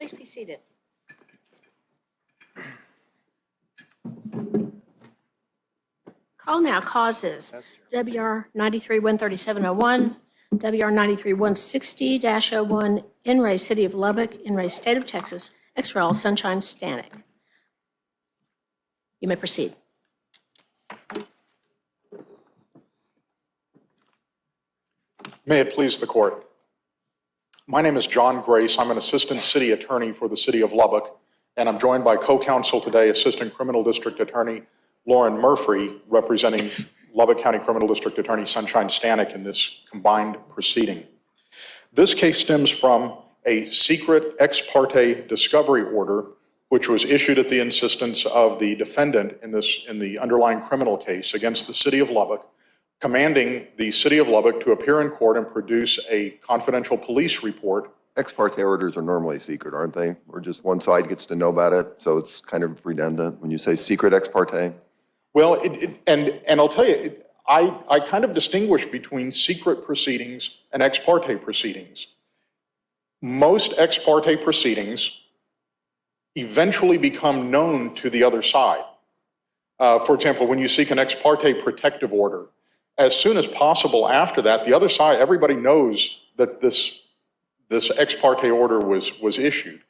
Please be seated. Call now causes WR 93-13701, WR 93-160-01, in re City of Lubbock, in re State of Texas, ex rel Sunshine Stanek. You may proceed. May it please the court. My name is John Grace. I'm an assistant city attorney for the city of Lubbock, and I'm joined by co-counsel today, Assistant Criminal District Attorney Lauren Murphy, representing Lubbock County Criminal District Attorney Sunshine Stanek in this combined proceeding. This case stems from a secret ex parte discovery order, which was issued at the insistence of the defendant in the underlying criminal case against the city of Lubbock, commanding the city of Lubbock to appear in court and produce a confidential police report. Ex parte orders are normally secret, aren't they? Or just one side gets to know about it, so it's kind of redundant when you say secret ex parte? Well, and I'll tell you, I kind of distinguish between secret proceedings and ex parte proceedings. Most ex parte proceedings eventually become known to the other side. For example, when you seek an ex parte protective order, as soon as possible after that, the other side, everybody knows that this ex parte order was issued.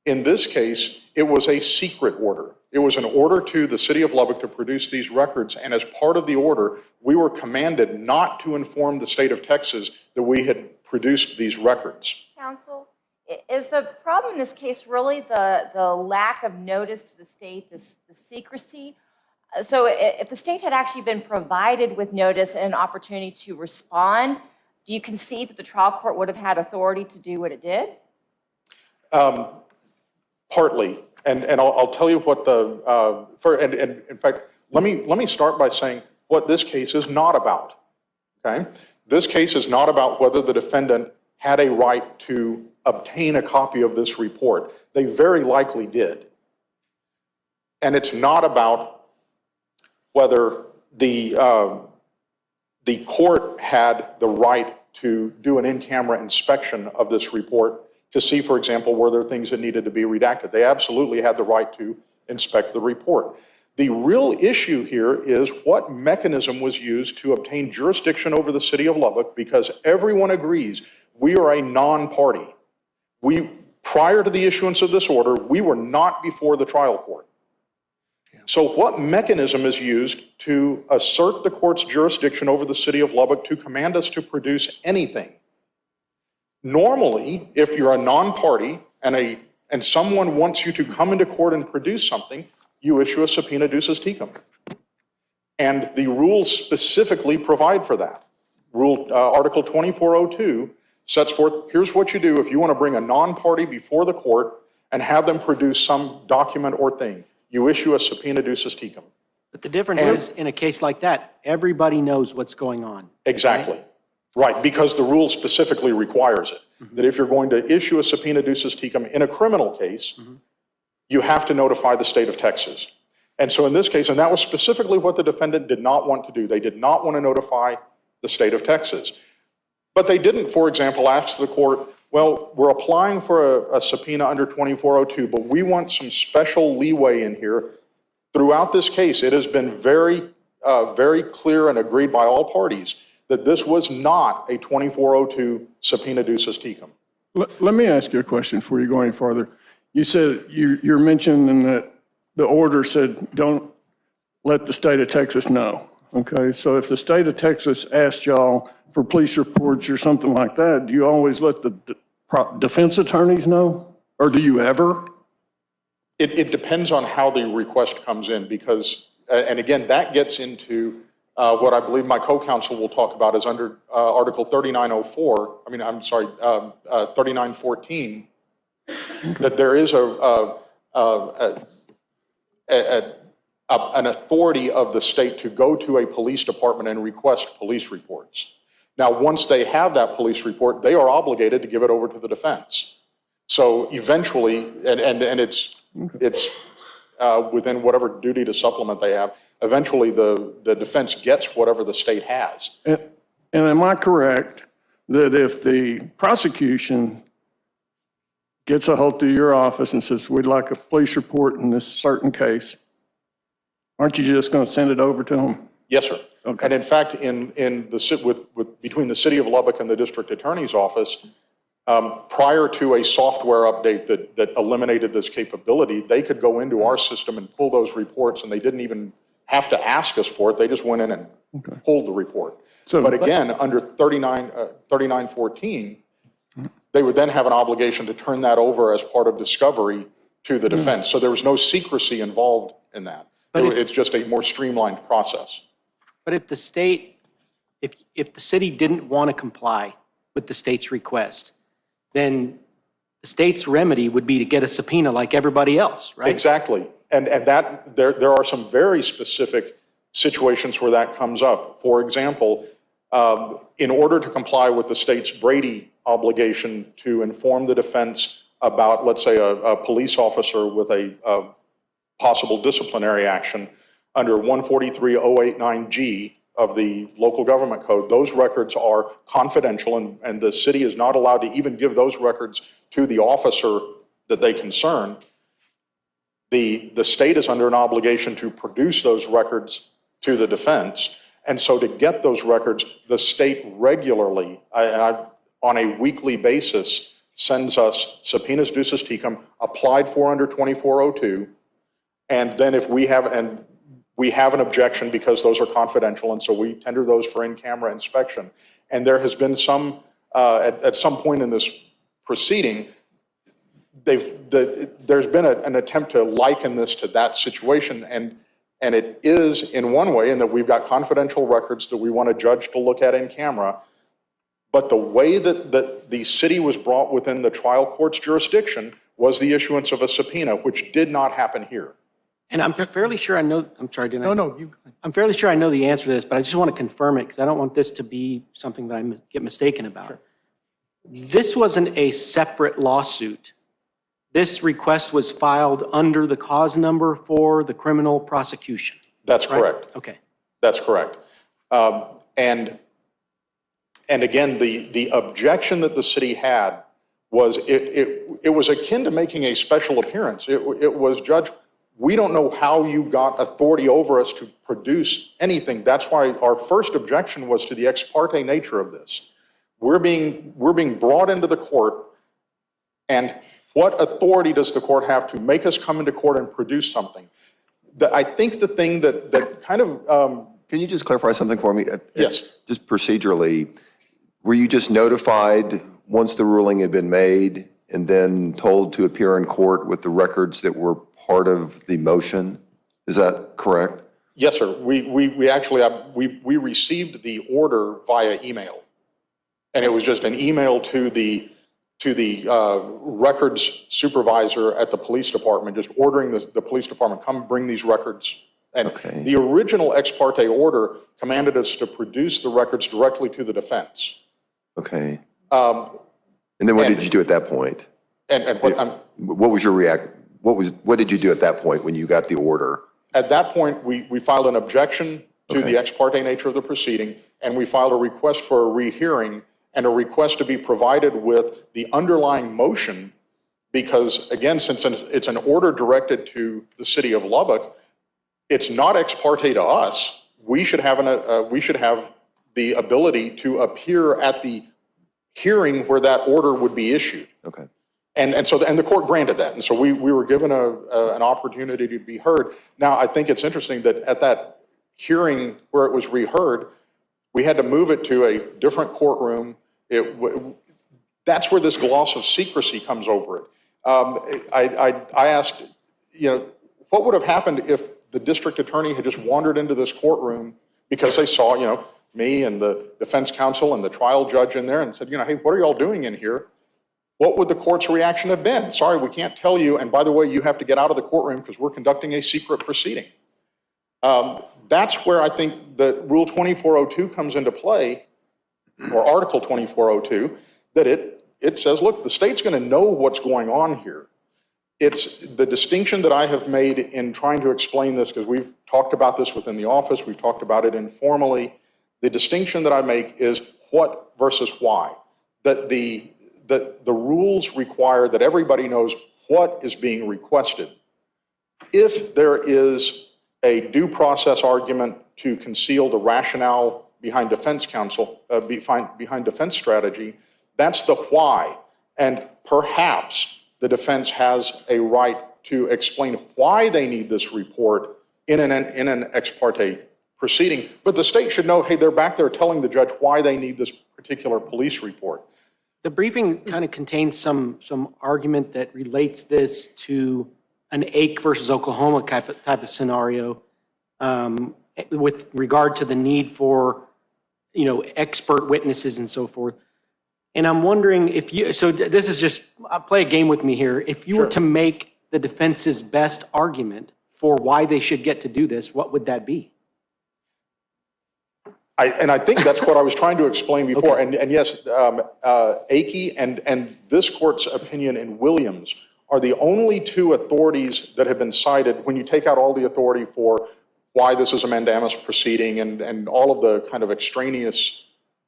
In this case, it was a secret order. It was an order to the city of Lubbock to produce these records, and as part of the order, we were commanded not to inform the state of Texas that we had produced these records. Counsel, is the problem in this case really the lack of notice to the state, the secrecy? So if the state had actually been provided with notice and an opportunity to respond, do you concede that the trial court would have had authority to do what it did? Partly, and I'll tell you what and in fact, let me start by saying what this case is not about, okay? This case is not about whether the defendant had a right to obtain a copy of this report. They very likely did. And it's not about whether the court had the right to do an in-camera inspection of this report to see, for example, were there things that needed to be redacted. They absolutely had the right to inspect the report. The real issue here is what mechanism was used to obtain jurisdiction over the city of Lubbock, because everyone agrees we are a non-party. Prior to the issuance of this order, we were not before the trial court. So what mechanism is used to assert the court's jurisdiction over the city of Lubbock to command us to produce anything? Normally, if you're a non-party and someone wants you to come into court and produce something, you issue a subpoena ducis tecum. And the rules specifically provide for that. Article 2402 sets forth, here's what you do if you want to bring a non-party before the court and have them produce some document or thing. You issue a subpoena ducis tecum. But the difference is, in a case like that, everybody knows what's going on. Exactly. Right, because the rule specifically requires it. That if you're going to issue a subpoena ducis tecum in a criminal case, you have to notify the state of Texas. And so in this case, and that was specifically what the defendant did not want to do. They did not want to notify the state of Texas. But they didn't, for example, ask the court, well, we're applying for a subpoena under 2402, but we want some special leeway in here. Throughout this case, it has been very clear and agreed by all parties that this was not a 2402 subpoena ducis tecum. Let me ask you a question before you go any farther. You said you're mentioning that the order said don't let the state of Texas know. Okay, so if the state of Texas asked y'all for police reports or something like that, do you always let the defense attorneys know? Or do you ever? It depends on how the request comes in, because, and again, that gets into what I believe my co-counsel will talk about is under Article 3914, that there is an authority of the state to go to a police department and request police reports. Now, once they have that police report, they are obligated to give it over to the defense. So eventually, and it's within whatever duty to supplement they have, eventually the defense gets whatever the state has. And am I correct that if the prosecution gets a hold of your office and says, we'd like a police report in this certain case, aren't you just going to send it over to them? Yes, sir. Okay. And in fact, between the city of Lubbock and the district attorney's office, prior to a software update that eliminated this capability, they could go into our system and pull those reports, and they didn't even have to ask us for it. They just went in and pulled the report. But again, under 3914, they would then have an obligation to turn that over as part of discovery to the defense. So there was no secrecy involved in that. It's just a more streamlined process. But if the state, if the city didn't want to comply with the state's request, then the state's remedy would be to get a subpoena like everybody else, right? Exactly. And that there are some very specific situations where that comes up. For example, in order to comply with the state's Brady obligation to inform the defense about, let's say, a police officer with a possible disciplinary action under 143.089G of the local government code, those records are confidential, and the city is not allowed to even give those records to the officer that they concern. The state is under an obligation to produce those records to the defense. And so to get those records, the state regularly, on a weekly basis, sends us subpoenas ducis tecum applied for under 2402. And then if we have an objection because those are confidential, and so we tender those for in-camera inspection. And there has been some, at some point in this proceeding, there's been an attempt to liken this to that situation, and it is in one way in that we've got confidential records that we want a judge to look at in camera, but the way that the city was brought within the trial court's jurisdiction was the issuance of a subpoena, which did not happen here. And I'm fairly sure I know, I'm sorry, didn't I? No, I'm fairly sure I know the answer to this, but I just want to confirm it because I don't want this to be something that I get mistaken about. Sure. This wasn't a separate lawsuit. This request was filed under the cause number for the criminal prosecution. That's correct. Okay. That's correct. And again, the objection that the city had was it was akin to making a special appearance. It was, Judge, we don't know how you got authority over us to produce anything. That's why our first objection was to the ex parte nature of this. We're being brought into the court, and what authority does the court have to make us come into court and produce something? I think the thing that kind of... Can you just clarify something for me? Yes. Just procedurally, were you just notified once the ruling had been made and then told to appear in court with the records that were part of the motion? Is that correct? Yes, sir. We actually we received the order via email, and it was just an email to the records supervisor at the police department, just ordering the police department, come bring these records. And Okay. the original ex parte order commanded us to produce the records directly to the defense. Okay. And then what did you do at that point? And what What was your what did you do at that point when you got the order? at that point, we filed an objection to the ex parte nature of the proceeding, and we filed a request for a rehearing and a request to be provided with the underlying motion, because again, since it's an order directed to the city of Lubbock, it's not ex parte to us. We should have the ability to appear at the hearing where that order would be issued. Okay. And so the court granted that. And so we were given an opportunity to be heard. Now, I think it's interesting that at that hearing where it was reheard, we had to move it to a different courtroom. That's where this gloss of secrecy comes over it. I asked, what would have happened if the district attorney had just wandered into this courtroom because they saw, me and the defense counsel and the trial judge in there and said, hey, what are y'all doing in here? What would the court's reaction have been? Sorry, we can't tell you, and by the way, you have to get out of the courtroom because we're conducting a secret proceeding. That's where I think that Rule 2402 comes into play, or Article 2402, that it says, look, the state's going to know what's going on here. It's the distinction that I have made in trying to explain this, because we've talked about this within the office, we've talked about it informally. The distinction that I make is what versus why. That the the rules require that everybody knows what is being requested. If there is a due process argument to conceal the rationale behind defense counsel, behind defense strategy, that's the why. And perhaps the defense has a right to explain why they need this report in an ex parte proceeding. But the state should know, hey, they're back there telling the judge why they need this particular police report. The briefing kind of contains some argument that relates this to an Ake versus Oklahoma type of scenario with regard to the need for, expert witnesses and so forth. And I'm wondering if you, so this is just, play a game with me here. If you were to make the defense's best argument for why they should get to do this, what would that be? I think that's what I was trying to explain before. Okay. And yes, Akey and this court's opinion in Williams are the only two authorities that have been cited when you take out all the authority for why this is a mandamus proceeding and all of the kind of extraneous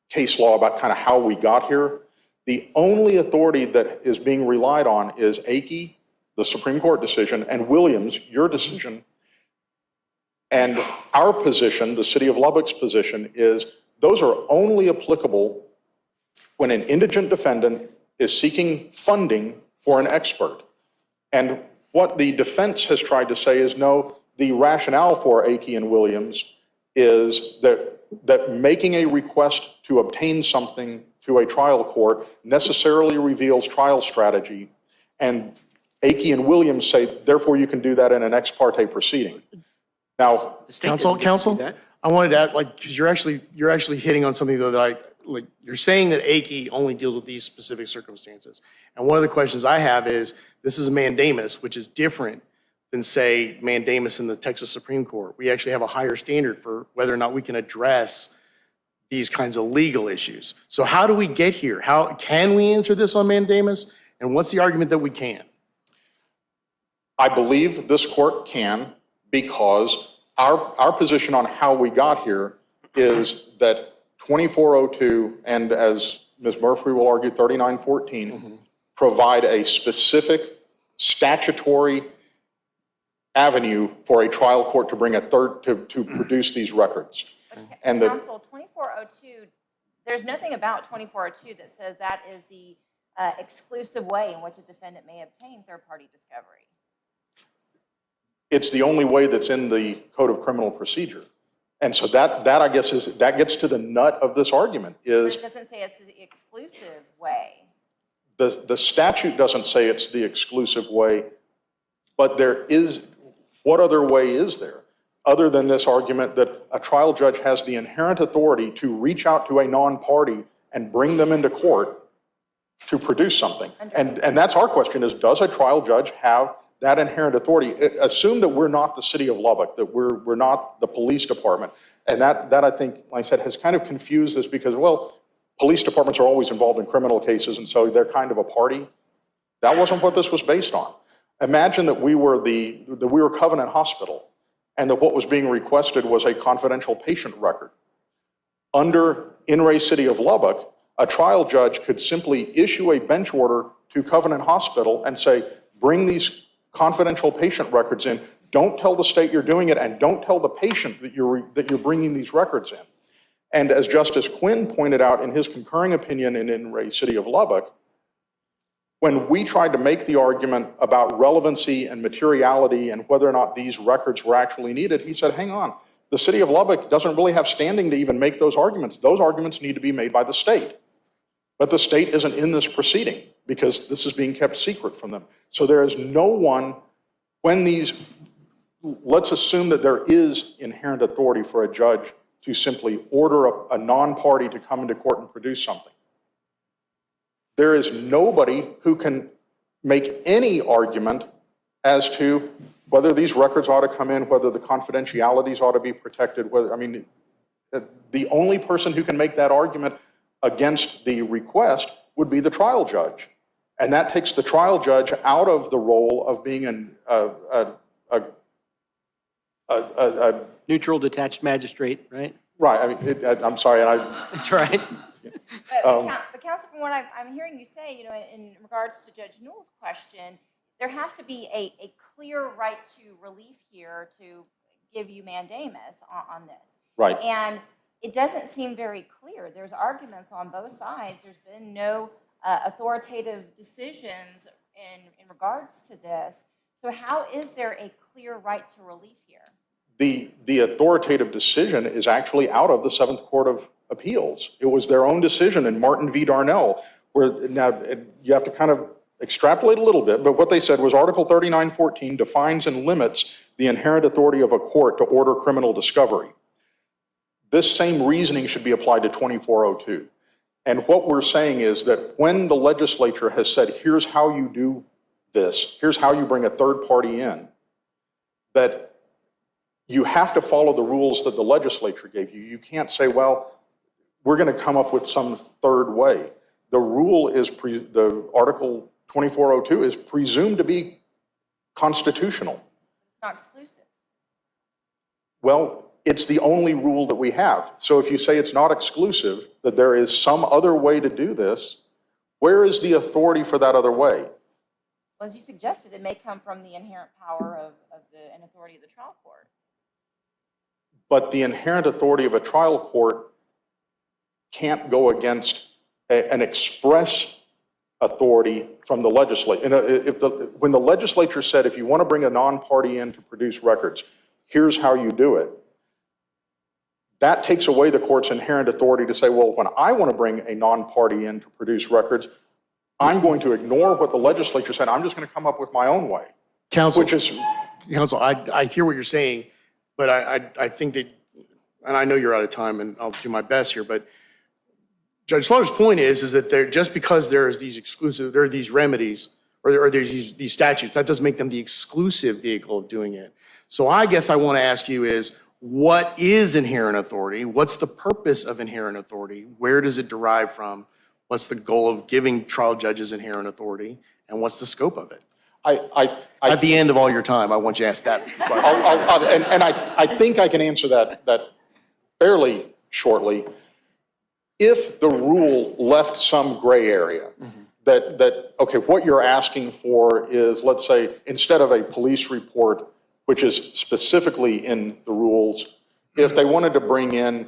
case law about kind of how we got here. The only authority that is being relied on is Akey, the Supreme Court decision, and Williams, your decision. And our position, the city of Lubbock's position, is those are only applicable when an indigent defendant is seeking funding for an expert. And what the defense has tried to say is, no, the rationale for Akey and Williams is that making a request to obtain something to a trial court necessarily reveals trial strategy. And Akey and Williams say, therefore, you can do that in an ex parte proceeding. Now, Counsel, I wanted to add, because you're actually hitting on something though that you're saying that Akey only deals with these specific circumstances. And one of the questions I have is, this is a mandamus, which is different than, say, mandamus in the Texas Supreme Court. We actually have a higher standard for whether or not we can address these kinds of legal issues. So how do we get here? How can we answer this on mandamus? And what's the argument that we can? I believe this court can, because our position on how we got here is that 2402 and, as Ms. Murphy will argue, 3914 provide a specific statutory avenue for a trial court to bring to produce these records. And Counsel, 2402, there's nothing about 2402 that says that is the exclusive way in which a defendant may obtain third-party discovery. it's the only way that's in the Code of Criminal Procedure. And so that I guess that gets to the nut of this argument is. But it doesn't say it's the exclusive way. The statute doesn't say it's the exclusive way, but there is, what other way is there? Other than this argument that a trial judge has the inherent authority to reach out to a non-party and bring them into court to produce something. And that's our question is, does a trial judge have that inherent authority? Assume that we're not the city of Lubbock, that we're not the police department. And that I think, like I said, has kind of confused this because, well, police departments are always involved in criminal cases, and so they're kind of a party. That wasn't what this was based on. Imagine that we were Covenant Hospital, and that what was being requested was a confidential patient record. Under In re City of Lubbock, a trial judge could simply issue a bench order to Covenant Hospital and say, bring these confidential patient records in. Don't tell the state you're doing it, and don't tell the patient that you're bringing these records in. And as Justice Quinn pointed out in his concurring opinion in re City of Lubbock, when we tried to make the argument about relevancy and materiality and whether or not these records were actually needed, he said, hang on, the city of Lubbock doesn't really have standing to even make those arguments. Those arguments need to be made by the state. But the state isn't in this proceeding because this is being kept secret from them. So there is no one, when these, let's assume that there is inherent authority for a judge to simply order a non-party to come into court and produce something. There is nobody who can make any argument as to whether these records ought to come in, whether the confidentialities ought to be protected, whether, I mean, the only person who can make that argument against the request would be the trial judge. And that takes the trial judge out of the role of being a Neutral, detached magistrate, right? right, I mean, I'm sorry, That's right. But Council, from what I'm hearing you say, in regards to Judge Newell's question, there has to be a clear right to relief here to give you mandamus on this. Right. And it doesn't seem very clear. There's arguments on both sides. There's been no authoritative decisions in regards to this. So how is there a clear right to relief here? The authoritative decision is actually out of the Seventh Court of Appeals. It was their own decision in Martin v. Darnell, where now you have to kind of extrapolate a little bit, but what they said was Article 3914 defines and limits the inherent authority of a court to order criminal discovery. This same reasoning should be applied to 2402. And what we're saying is that when the legislature has said, here's how you do this, here's how you bring a third party in, that you have to follow the rules that the legislature gave you. You can't say, well, we're going to come up with some third way. The rule is, the Article 2402 is presumed to be constitutional. It's not exclusive. Well, it's the only rule that we have. So if you say it's not exclusive, that there is some other way to do this, where is the authority for that other way? Well, as you suggested, it may come from the inherent power and authority of the trial court. But the inherent authority of a trial court can't go against an express authority from the legislature. When the legislature said, if you want to bring a non-party in to produce records, here's how you do it, that takes away the court's inherent authority to say, well, when I want to bring a non-party in to produce records, I'm going to ignore what the legislature said. I'm just going to come up with my own way. Counsel, Which is, Counsel, I hear what you're saying, but I think that, and I know you're out of time, and I'll do my best here, but Judge Slaughter's point is that just because there are these remedies, or there's these statutes, that doesn't make them the exclusive vehicle of doing it. So I guess I want to ask you is, what is inherent authority? What's the purpose of inherent authority? Where does it derive from? What's the goal of giving trial judges inherent authority? And what's the scope of it? At the end of all your time, I want you to ask that question. I think I can answer that fairly shortly. If the rule left some gray area, okay, what you're asking for is, let's say, instead of a police report, which is specifically in the rules, if they wanted to bring in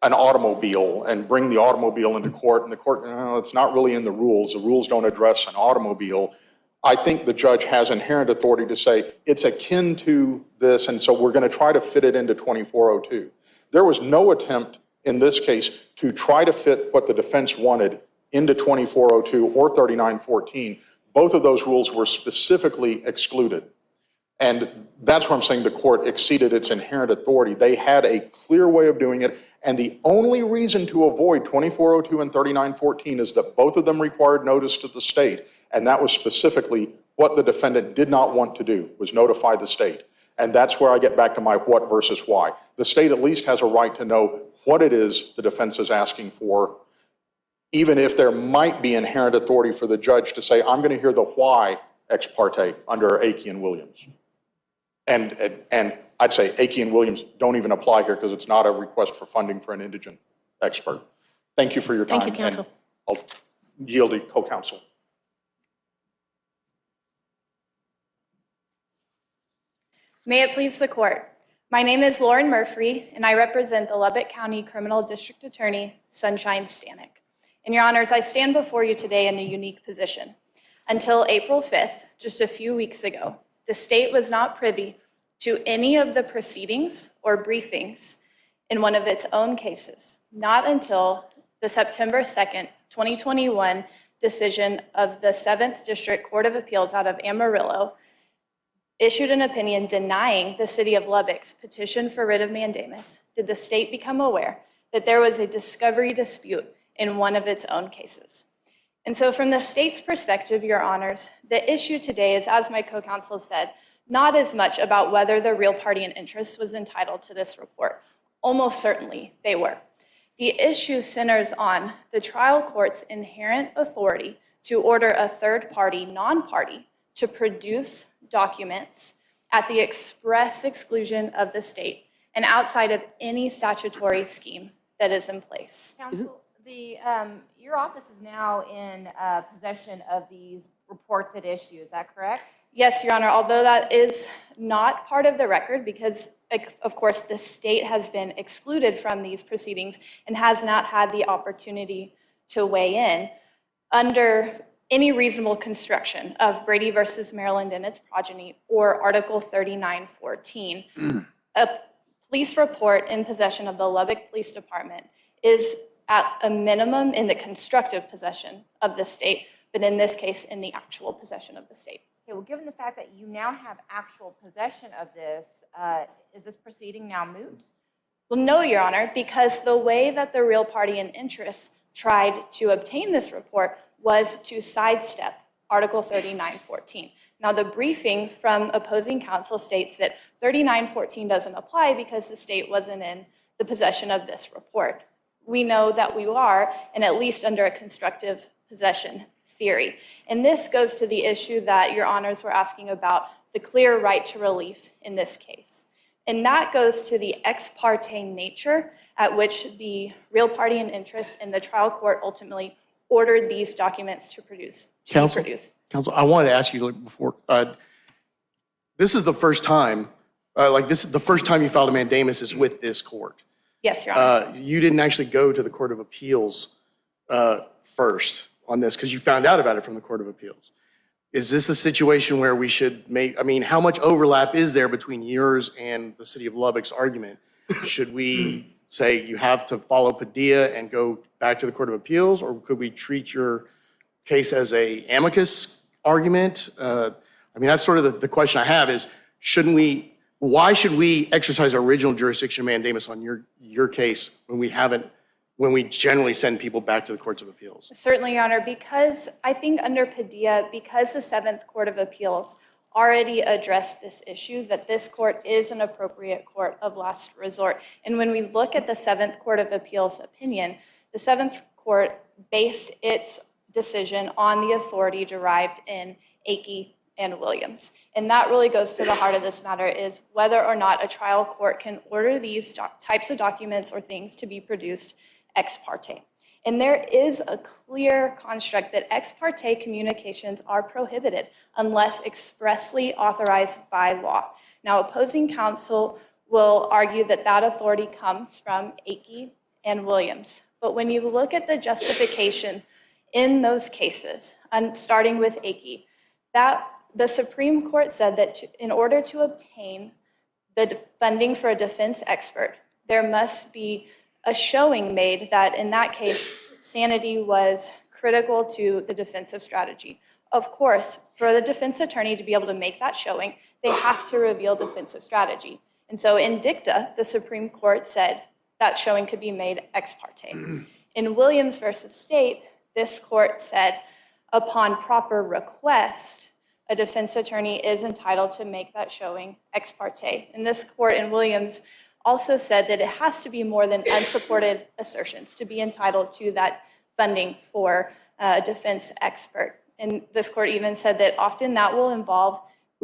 an automobile and bring the automobile into court, and the court, no, it's not really in the rules don't address an automobile, I think the judge has inherent authority to say it's akin to this, and so we're going to try to fit it into 2402. There was no attempt in this case to try to fit what the defense wanted into 2402 or 3914. Both of those rules were specifically excluded. And that's why I'm saying the court exceeded its inherent authority. They had a clear way of doing it, and the only reason to avoid 2402 and 3914 is that both of them required notice to the state, and that was specifically what the defendant did not want to do, was notify the state. And that's where I get back to my what versus why. The state at least has a right to know what it is the defense is asking for, even if there might be inherent authority for the judge to say, I'm going to hear the why ex parte under Akey and Williams. And I'd say Akey and Williams don't even apply here because it's not a request for funding for an indigent expert. Thank you for your time. Thank you, counsel. And I'll yield to co-counsel. May it please the court. My name is Lauren Murphy, and I represent the Lubbock County Criminal District Attorney, Sunshine Stanek. And your honors, I stand before you today in a unique position. Until April 5th, just a few weeks ago, the state was not privy to any of the proceedings or briefings in one of its own cases, not until the September 2nd, 2021 decision of the 7th District Court of Appeals out of Amarillo issued an opinion denying the city of Lubbock's petition for writ of mandamus, did the state become aware that there was a discovery dispute in one of its own cases. And so from the state's perspective, your honors, the issue today is, as my co-counsel said, not as much about whether the real party in interest was entitled to this report. Almost certainly they were. The issue centers on the trial court's inherent authority to order a third party, non-party, to produce documents at the express exclusion of the state and outside of any statutory scheme that is in place. Counsel, Your office is now in possession of these reports at issue, is that correct? Yes, Your Honor, although that is not part of the record because, of course, the state has been excluded from these proceedings and has not had the opportunity to weigh in. Under any reasonable construction of Brady versus Maryland and its progeny or Article 3914, a police report in possession of the Lubbock Police Department is at a minimum in the constructive possession of the state, but in this case, in the actual possession of the state. Okay, well, given the fact that you now have actual possession of this, is this proceeding now moot? Well, no, Your Honor, because the way that the real party in interest tried to obtain this report was to sidestep Article 3914. Now, the briefing from opposing counsel states that 3914 doesn't apply because the state wasn't in the possession of this report. We know that we are, and at least under a constructive possession theory. And this goes to the issue that Your Honors were asking about, the clear right to relief in this case. And that goes to the ex parte nature at which the real party in interest in the trial court ultimately ordered these documents to be produced. Counsel, I wanted to ask you before, this is the first time, this is the first time you filed a mandamus is with this court. Yes, Your Honor. You didn't actually go to the Court of Appeals first on this because you found out about it from the Court of Appeals. Is this a situation where we should how much overlap is there between yours and the city of Lubbock's argument? Should we say you have to follow Padilla and go back to the Court of Appeals, or could we treat your case as a amicus argument? That's sort of the question I have is, why should we exercise our original jurisdiction mandamus on your case when we generally send people back to the courts of appeals? Certainly, Your Honor, because I think under Padilla, because the Seventh Court of Appeals already addressed this issue, that this court is an appropriate court of last resort. And when we look at the Seventh Court of Appeals opinion, the Seventh Court based its decision on the authority derived in Akey and Williams. And that really goes to the heart of this matter, is whether or not a trial court can order these types of documents or things to be produced ex parte. And there is a clear construct that ex parte communications are prohibited unless expressly authorized by law. Now, opposing counsel will argue that that authority comes from Akey and Williams. But when you look at the justification in those cases, and starting with Akey, that the Supreme Court said that in order to obtain the funding for a defense expert, there must be a showing made that, in that case, sanity was critical to the defensive strategy. Of course, for the defense attorney to be able to make that showing, they have to reveal defensive strategy. And so in dicta, the Supreme Court said that showing could be made ex parte. In Williams versus State, this court said, upon proper request, a defense attorney is entitled to make that showing ex parte. And this court in Williams also said that it has to be more than unsupported assertions to be entitled to that funding for a defense expert. And this court even said that often that will involve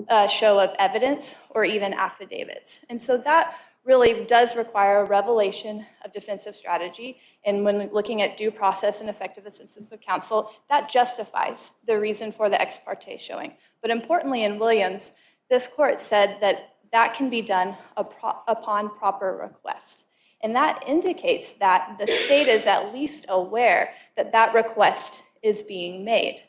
a show of evidence or even affidavits. And so that really does require a revelation of defensive strategy. And when looking at due process and effective assistance of counsel, that justifies the reason for the ex parte showing. But importantly, in Williams, this court said that that can be done upon proper request. And that indicates that the state is at least aware that that request is being made.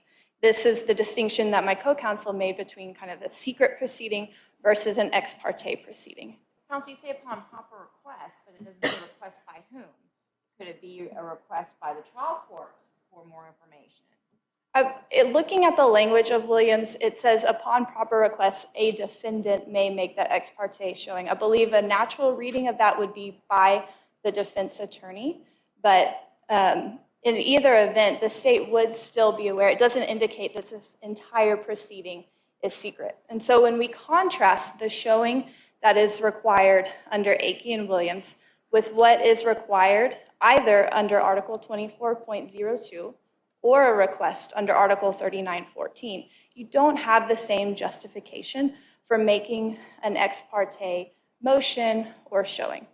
This is the distinction that my co-counsel made between kind of a secret proceeding versus an ex parte proceeding. Counsel, you say upon proper request, but it doesn't say request by whom. Could it be a request by the trial court for more information? Looking at the language of Williams, it says upon proper request, a defendant may make that ex parte showing. I believe a natural reading of that would be by the defense attorney, but in either event, the state would still be aware. It doesn't indicate that this entire proceeding is secret. And so when we contrast the showing that is required under Akey and Williams with what is required either under Article 24.02 or a request under Article 3914, you don't have the same justification for making an ex parte motion or showing.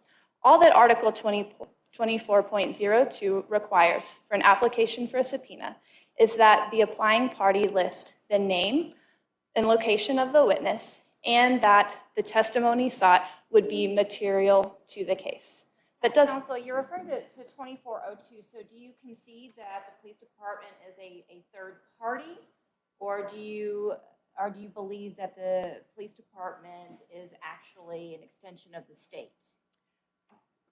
All that Article 24 24.02 requires for an application for a subpoena is that the applying party list the name and location of the witness and that the testimony sought would be material to the case. That does. Counsel, you're referring to 2402, so do you concede that the police department is a third party? Or do you believe that the police department is actually an extension of the state?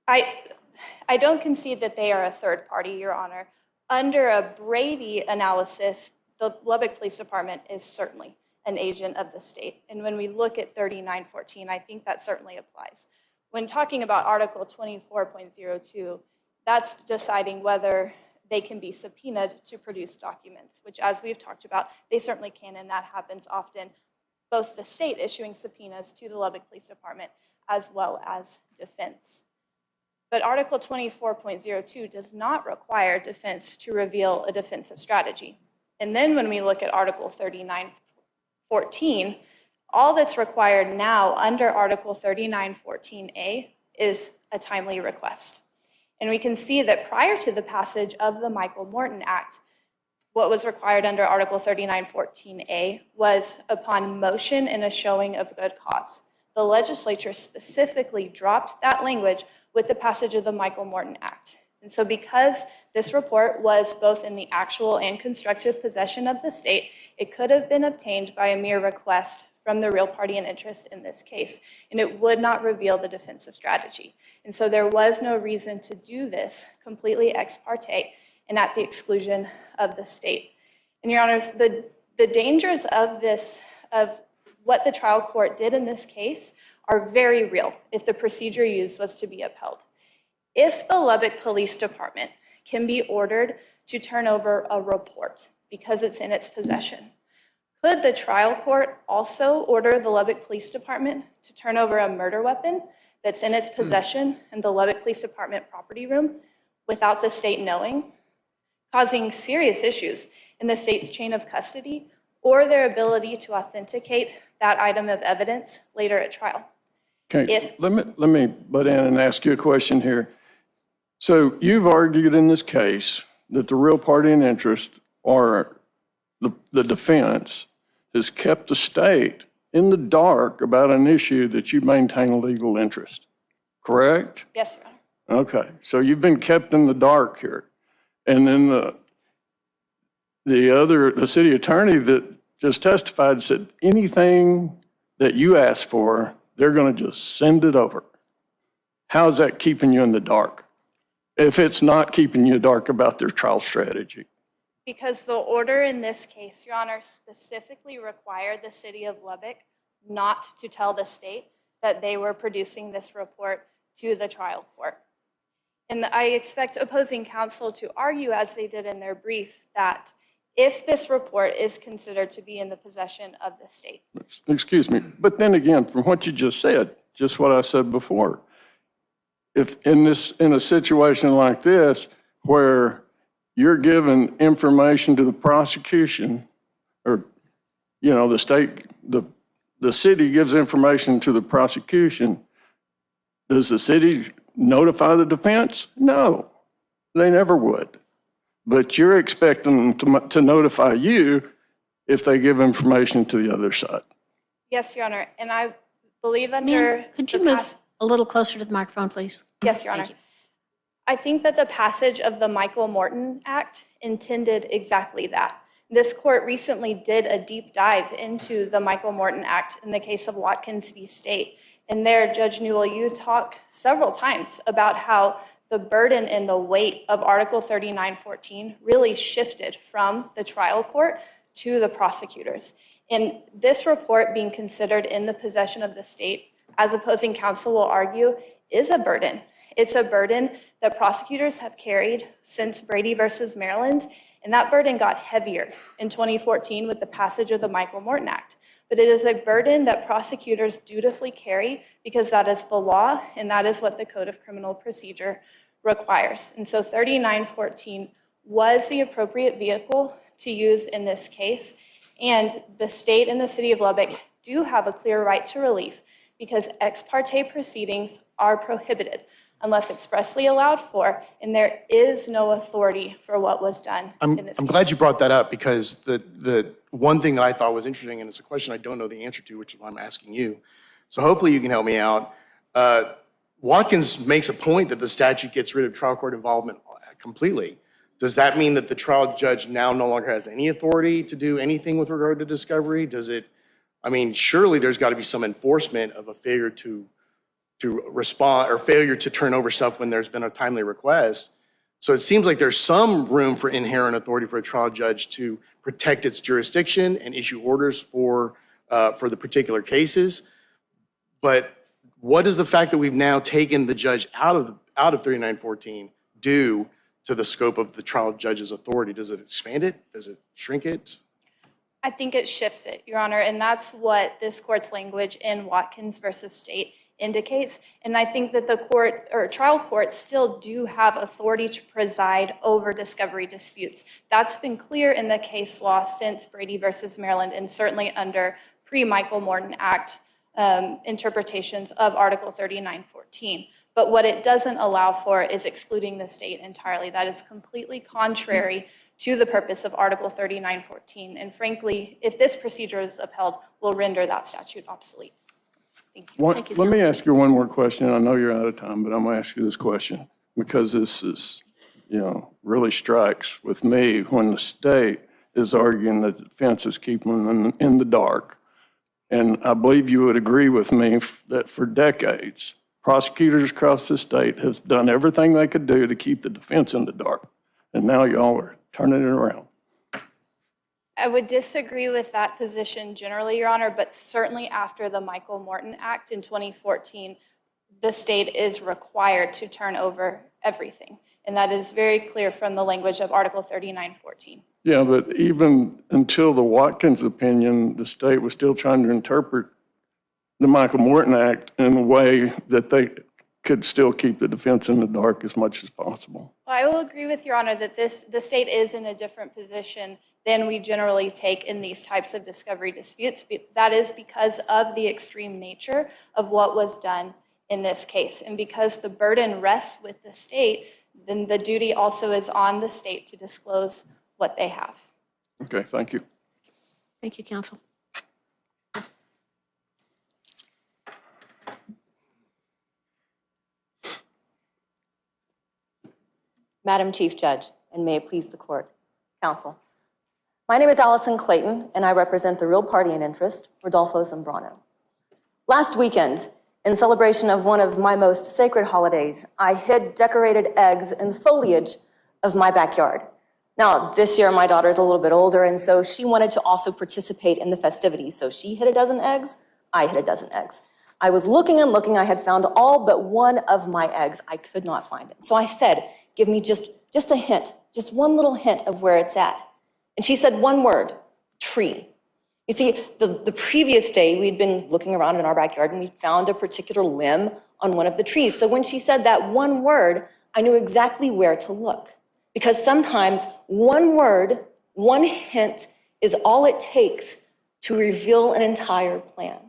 I don't concede that they are a third party, Your Honor. Under a Brady analysis, the Lubbock Police Department is certainly an agent of the state. And when we look at 3914, I think that certainly applies. When talking about Article 24.02, that's deciding whether they can be subpoenaed to produce documents, which, as we've talked about, they certainly can, and that happens often, both the state issuing subpoenas to the Lubbock Police Department as well as defense. But Article 24.02 does not require defense to reveal a defensive strategy. And then when we look at Article 3914, all that's required now under Article 3914A is a timely request. And we can see that prior to the passage of the Michael Morton Act, what was required under Article 3914A was upon motion and a showing of good cause. The legislature specifically dropped that language with the passage of the Michael Morton Act. And so because this report was both in the actual and constructive possession of the state, it could have been obtained by a mere request from the real party in interest in this case, and it would not reveal the defensive strategy. And so there was no reason to do this completely ex parte and at the exclusion of the state. And Your Honors, the dangers of this, of what the trial court did in this case are very real if the procedure used was to be upheld. If the Lubbock Police Department can be ordered to turn over a report because it's in its possession, could the trial court also order the Lubbock Police Department to turn over a murder weapon that's in its possession in the Lubbock Police Department property room without the state knowing, causing serious issues in the state's chain of custody or their ability to authenticate that item of evidence later at trial? Okay, let me butt in and ask you a question here. So you've argued in this case that the real party in interest or the defense has kept the state in the dark about an issue that you maintain a legal interest, correct? Yes, Your Honor. Okay, so you've been kept in the dark here. And then the city attorney that just testified said anything that you ask for, they're going to just send it over. How's that keeping you in the dark? If it's not keeping you dark about their trial strategy. Because the order in this case, Your Honor, specifically required the city of Lubbock not to tell the state that they were producing this report to the trial court. And I expect opposing counsel to argue, as they did in their brief, that if this report is considered to be in the possession of the state. Excuse me, but then again, from what you just said, just what I said before, if in a situation like this where you're given information to the prosecution, or the city gives information to the prosecution, does the city notify the defense? No, they never would. But you're expecting them to notify you if they give information to the other side. Yes, Your Honor, and I believe under Ma'am, could you move a little closer to the microphone, please? Yes, Your Honor. Thank you. I think that the passage of the Michael Morton Act intended exactly that. This court recently did a deep dive into the Michael Morton Act in the case of Watkins v. State. And there, Judge Newell, you talk several times about how the burden and the weight of Article 3914 really shifted from the trial court to the prosecutors. And this report being considered in the possession of the state, as opposing counsel will argue, is a burden. It's a burden that prosecutors have carried since Brady versus Maryland, and that burden got heavier in 2014 with the passage of the Michael Morton Act. But it is a burden that prosecutors dutifully carry because that is the law and that is what the Code of Criminal Procedure requires. And so 3914 was the appropriate vehicle to use in this case. And the state and the city of Lubbock do have a clear right to relief because ex parte proceedings are prohibited unless expressly allowed for, and there is no authority for what was done in this case. I'm glad you brought that up, because the one thing that I thought was interesting, and it's a question I don't know the answer to, which is why I'm asking you. So hopefully you can help me out. Watkins makes a point that the statute gets rid of trial court involvement completely. Does that mean that the trial judge now no longer has any authority to do anything with regard to discovery? Does it, I mean, surely there's got to be some enforcement of a failure to respond or failure to turn over stuff when there's been a timely request. So it seems like there's some room for inherent authority for a trial judge to protect its jurisdiction and issue orders for the particular cases. But what does the fact that we've now taken the judge out of 3914 do to the scope of the trial judge's authority? Does it expand it? Does it shrink it? I think it shifts it, Your Honor, and that's what this court's language in Watkins versus State indicates. And I think that the court or trial courts still do have authority to preside over discovery disputes. That's been clear in the case law since Brady versus Maryland, and certainly under pre-Michael Morton Act interpretations of Article 3914. But what it doesn't allow for is excluding the state entirely. That is completely contrary to the purpose of Article 3914. And frankly, if this procedure is upheld, will render that statute obsolete. Thank you. Let me ask you one more question. I know you're out of time, but I'm going to ask you this question because this is, really strikes with me when the state is arguing that the defense is keeping them in the dark. And I believe you would agree with me that for decades, prosecutors across the state have done everything they could do to keep the defense in the dark. And now y'all are turning it around. I would disagree with that position generally, Your Honor, but certainly after the Michael Morton Act in 2014, the state is required to turn over everything. And that is very clear from the language of Article 3914. Yeah, but even until the Watkins opinion, the state was still trying to interpret the Michael Morton Act in a way that they could still keep the defense in the dark as much as possible. Well, I will agree with Your Honor that the state is in a different position than we generally take in these types of discovery disputes. That is because of the extreme nature of what was done in this case. And because the burden rests with the state, then the duty also is on the state to disclose what they have. Okay, thank you. Thank you, counsel. Madam Chief Judge, and may it please the court, counsel. My name is Allison Clayton, and I represent the real party in interest, Rodolfo Zambrano. Last weekend, in celebration of one of my most sacred holidays, I hid decorated eggs in the foliage of my backyard. Now, this year, my daughter's a little bit older, and so she wanted to also participate in the festivities. So she hid a dozen eggs, I hid a dozen eggs. I was looking and looking, I had found all but one of my eggs. I could not find it. So I said, give me just a hint, just one little hint of where it's at. And she said one word, tree. You see, the previous day, we'd been looking around in our backyard and we found a particular limb on one of the trees. So when she said that one word, I knew exactly where to look. Because sometimes one word, one hint is all it takes to reveal an entire plan.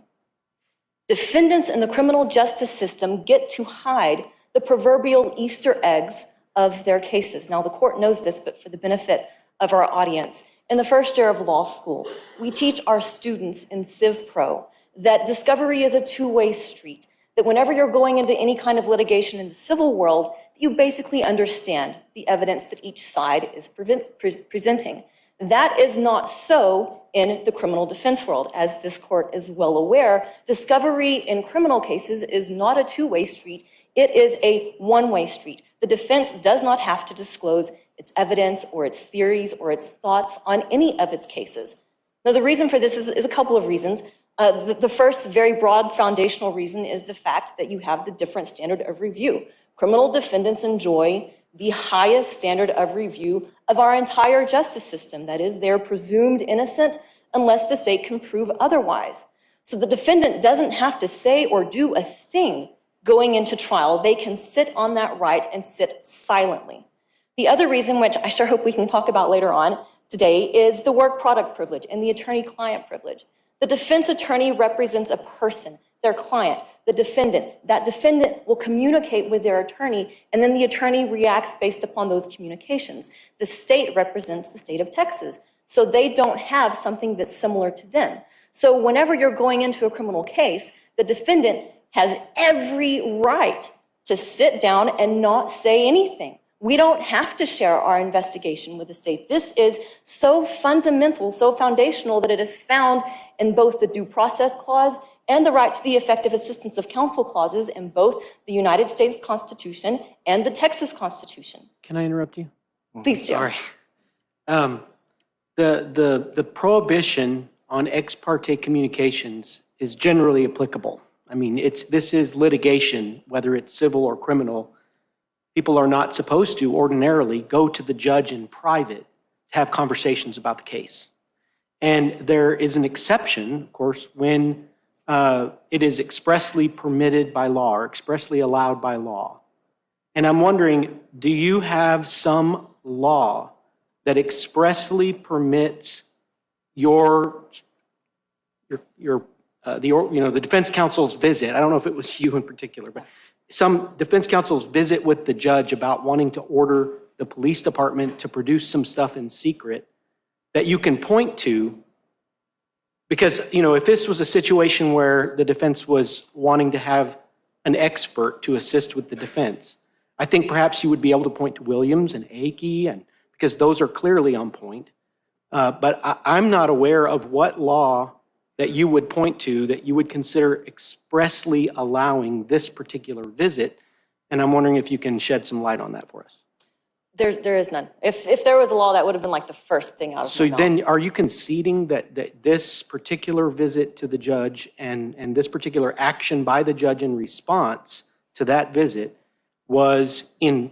Defendants in the criminal justice system get to hide the proverbial Easter eggs of their cases. Now, the court knows this, but for the benefit of our audience, in the first year of law school, we teach our students in Civ Pro that discovery is a two-way street, that whenever you're going into any kind of litigation in the civil world, you basically understand the evidence that each side is presenting. That is not so in the criminal defense world. As this court is well aware, discovery in criminal cases is not a two-way street, it is a one-way street. The defense does not have to disclose its evidence or its theories or its thoughts on any of its cases. Now, the reason for this is a couple of reasons. The first very broad foundational reason is the fact that you have the different standard of review. Criminal defendants enjoy the highest standard of review of our entire justice system. That is, they're presumed innocent unless the state can prove otherwise. So the defendant doesn't have to say or do a thing going into trial. They can sit on that right and sit silently. The other reason, which I sure hope we can talk about later on today, is the work product privilege and the attorney-client privilege. The defense attorney represents a person, their client. the defendant. That defendant will communicate with their attorney, and then the attorney reacts based upon those communications. The state represents the state of Texas, so they don't have something that's similar to them. So whenever you're going into a criminal case, the defendant has every right to sit down and not say anything. We don't have to share our investigation with the state. This is so fundamental, so foundational that it is found in both the due process clause and the right to the effective assistance of counsel clauses in both the United States Constitution and the Texas Constitution. Can I interrupt you? Please do. Sorry. The prohibition on ex parte communications is generally applicable. I mean, this is litigation, whether it's civil or criminal. People are not supposed to ordinarily go to the judge in private to have conversations about the case. And there is an exception, of course, when it is expressly permitted by law or expressly allowed by law. And I'm wondering, do you have some law that expressly permits the defense counsel's visit? I don't know if it was you in particular, but some defense counsel's visit with the judge about wanting to order the police department to produce some stuff in secret that you can point to. Because, if this was a situation where the defense was wanting to have an expert to assist with the defense, I think perhaps you would be able to point to Williams and Akey, and because those are clearly on point. But I'm not aware of what law that you would point to that you would consider expressly allowing this particular visit. And I'm wondering if you can shed some light on that for us. There is none. If there was a law, that would have been like the first thing out of So my mouth. then are you conceding that this particular visit to the judge and this particular action by the judge in response to that visit was in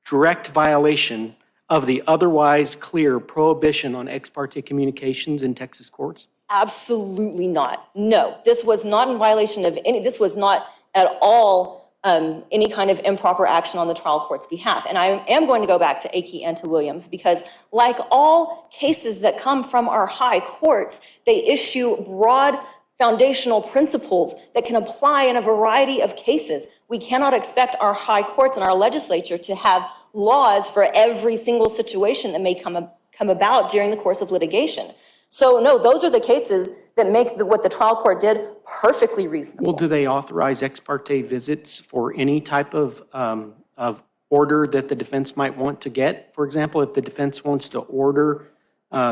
direct violation of the otherwise clear prohibition on ex parte communications in Texas courts? Absolutely not. No, this was not in violation of this was not at all any kind of improper action on the trial court's behalf. And I am going to go back to Akey and to Williams because like all cases that come from our high courts, they issue broad foundational principles that can apply in a variety of cases. We cannot expect our high courts and our legislature to have laws for every single situation that may come about during the course of litigation. So no, those are the cases that make what the trial court did perfectly reasonable. Well, do they authorize ex parte visits for any type of order that the defense might want to get? For example, if the defense wants to order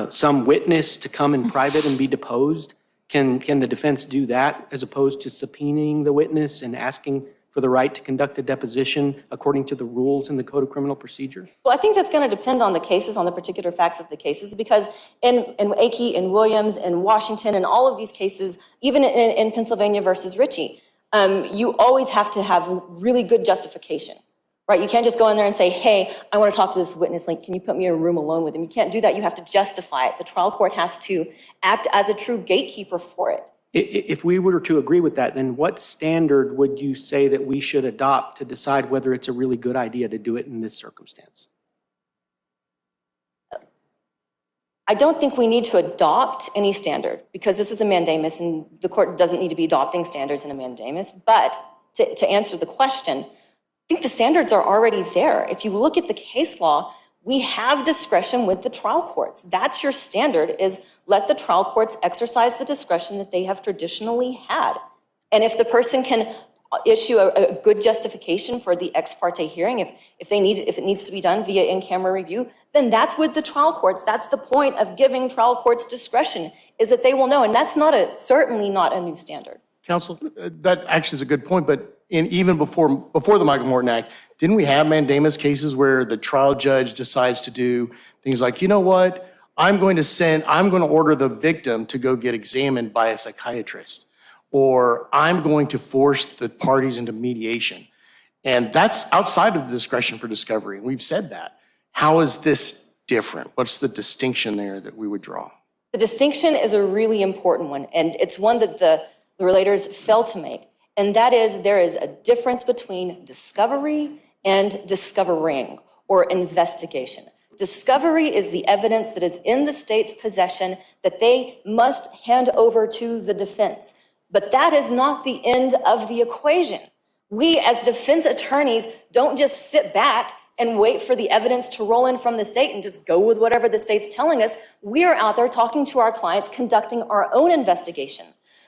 some witness to come in private and be deposed, can the defense do that as opposed to subpoenaing the witness and asking for the right to conduct a deposition according to the rules in the Code of Criminal Procedure? Well, I think that's going to depend on the cases, on the particular facts of the cases, because in Akey, in Williams, in Washington, in all of these cases, even in Pennsylvania versus Ritchie, you always have to have really good justification, right? You can't just go in there and say, hey, I want to talk to this witness. Like, can you put me in a room alone with him? You can't do that. You have to justify it. The trial court has to act as a true gatekeeper for it. If we were to agree with that, then what standard would you say that we should adopt to decide whether it's a really good idea to do it in this circumstance? I don't think we need to adopt any standard because this is a mandamus and the court doesn't need to be adopting standards in a mandamus. But to answer the question, I think the standards are already there. If you look at the case law, we have discretion with the trial courts. That's your standard, is let the trial courts exercise the discretion that they have traditionally had. And if the person can issue a good justification for the ex parte hearing, if it needs to be done via in-camera review, then that's with the trial courts. That's the point of giving trial courts discretion, is that they will know. And that's certainly not a new standard. Counsel, that actually is a good point, but even before the Michael Morton Act, didn't we have mandamus cases where the trial judge decides to do things like, you know what, I'm going to order the victim to go get examined by a psychiatrist, or I'm going to force the parties into mediation. And that's outside of the discretion for discovery. We've said that. How is this different? What's the distinction there that we would draw? The distinction is a really important one, and it's one that the relators fail to make. And that is, there is a difference between discovery and discovering or investigation. Discovery is the evidence that is in the state's possession that they must hand over to the defense. But that is not the end of the equation. We, as defense attorneys, don't just sit back and wait for the evidence to roll in from the state and just go with whatever the state's telling us. We are out there talking to our clients, conducting our own investigation,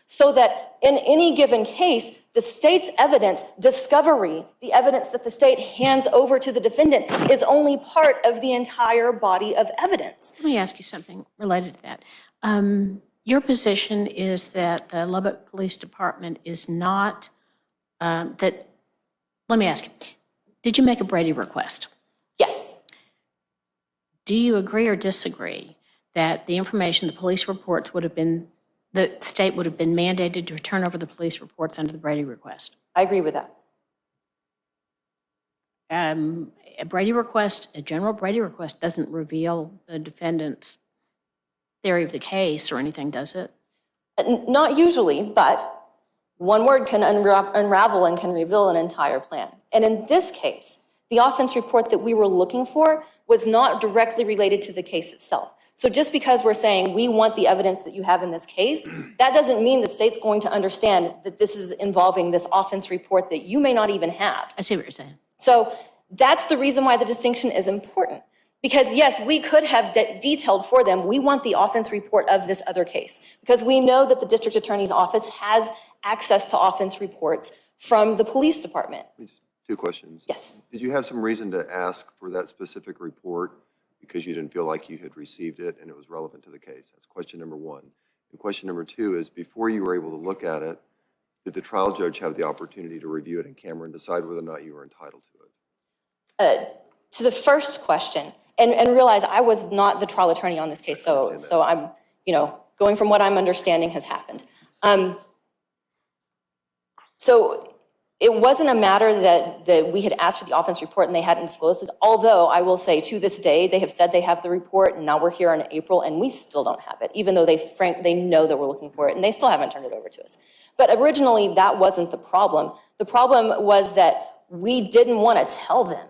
so that in any given case, the state's evidence, discovery, the evidence that the state hands over to the defendant is only part of the entire body of evidence. Let me ask you something related to that. Your position is that the Lubbock Police Department is not, let me ask you, did you make a Brady request? Yes. Do you agree or disagree that the information, the police reports would have been, the state would have been mandated to turn over the police reports under the Brady request? I agree with that. A Brady request, a general Brady request doesn't reveal the defendant's theory of the case or anything, does it? Not usually, but one word can unravel and can reveal an entire plan. And in this case, the offense report that we were looking for was not directly related to the case itself. So just because we're saying we want the evidence that you have in this case, that doesn't mean the state's going to understand that this is involving this offense report that you may not even have. I see what you're saying. So that's the reason why the distinction is important. Because yes, we could have detailed for them, we want the offense report of this other case. Because we know that the district attorney's office has access to offense reports from the police department. Two questions. Yes. Did you have some reason to ask for that specific report because you didn't feel like you had received it and it was relevant to the case? That's question number one. And question number two is, before you were able to look at it, did the trial judge have the opportunity to review it in camera and decide whether or not you were entitled to it? To the first question, and realize I was not the trial attorney on this case, so I'm, going from what I'm understanding has happened. So it wasn't a matter that we had asked for the offense report and they hadn't disclosed it, although I will say to this day, they have said they have the report, and now we're here in April, and we still don't have it, even though they know that we're looking for it, and they still haven't turned it over to us. But originally, that wasn't the problem. The problem was that we didn't want to tell them.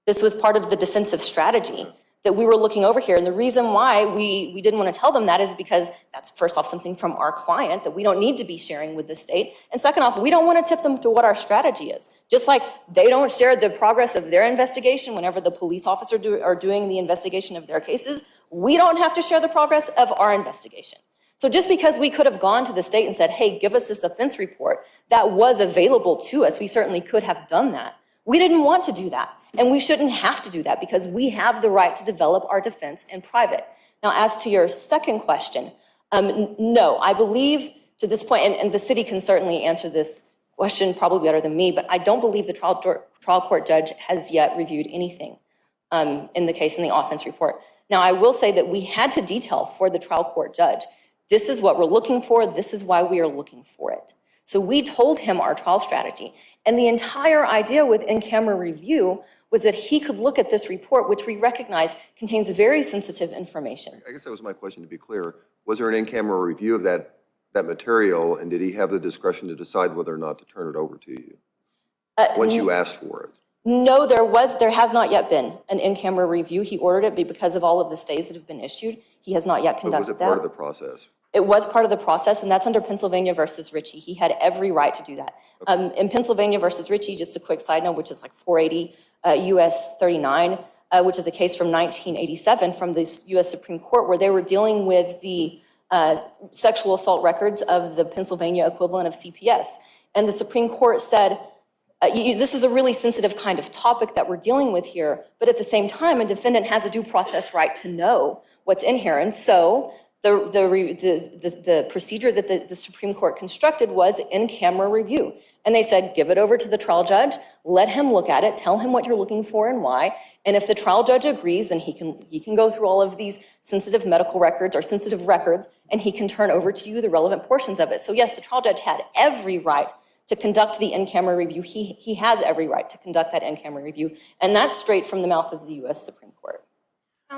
This was part of the defensive strategy that we were looking over here. And the reason why we didn't want to tell them that is because that's, first off, something from our client that we don't need to be sharing with the state. And second off, we don't want to tip them to what our strategy is. Just like they don't share the progress of their investigation whenever the police officers are doing the investigation of their cases, we don't have to share the progress of our investigation. So just because we could have gone to the state and said, hey, give us this offense report, that was available to us, we certainly could have done that. We didn't want to do that. And we shouldn't have to do that because we have the right to develop our defense in private. Now, as to your second question, no, I believe to this point, and the city can certainly answer this question probably better than me, but I don't believe the trial court judge has yet reviewed anything in the case in the offense report. Now, I will say that we had to detail for the trial court judge, this is what we're looking for, this is why we are looking for it. So we told him our trial strategy. And the entire idea with in-camera review was that he could look at this report, which we recognize contains very sensitive information. I guess that was my question, to be clear. Was there an in-camera review of that material, and did he have the discretion to decide whether or not to turn it over to you once you asked for it? No, there has not yet been an in-camera review. He ordered it because of all of the stays that have been issued. He has not yet conducted that. But was it part of the process? It was part of the process, and that's under Pennsylvania versus Ritchie. He had every right to do that. Okay. In Pennsylvania versus Ritchie, just a quick side note, which is like 480 U.S. 39, which is a case from 1987 from the U.S. Supreme Court where they were dealing with the sexual assault records of the Pennsylvania equivalent of CPS. And the Supreme Court said, this is a really sensitive kind of topic that we're dealing with here, but at the same time, a defendant has a due process right to know what's in here. And so the procedure that the Supreme Court constructed was in-camera review. And they said, give it over to the trial judge, let him look at it, tell him what you're looking for and why. And if the trial judge agrees, then he can go through all of these sensitive medical records or sensitive records, and he can turn over to you the relevant portions of it. So yes, the trial judge had every right to conduct the in-camera review. He has every right to conduct that in-camera review. And that's straight from the mouth of the U.S. Supreme Court.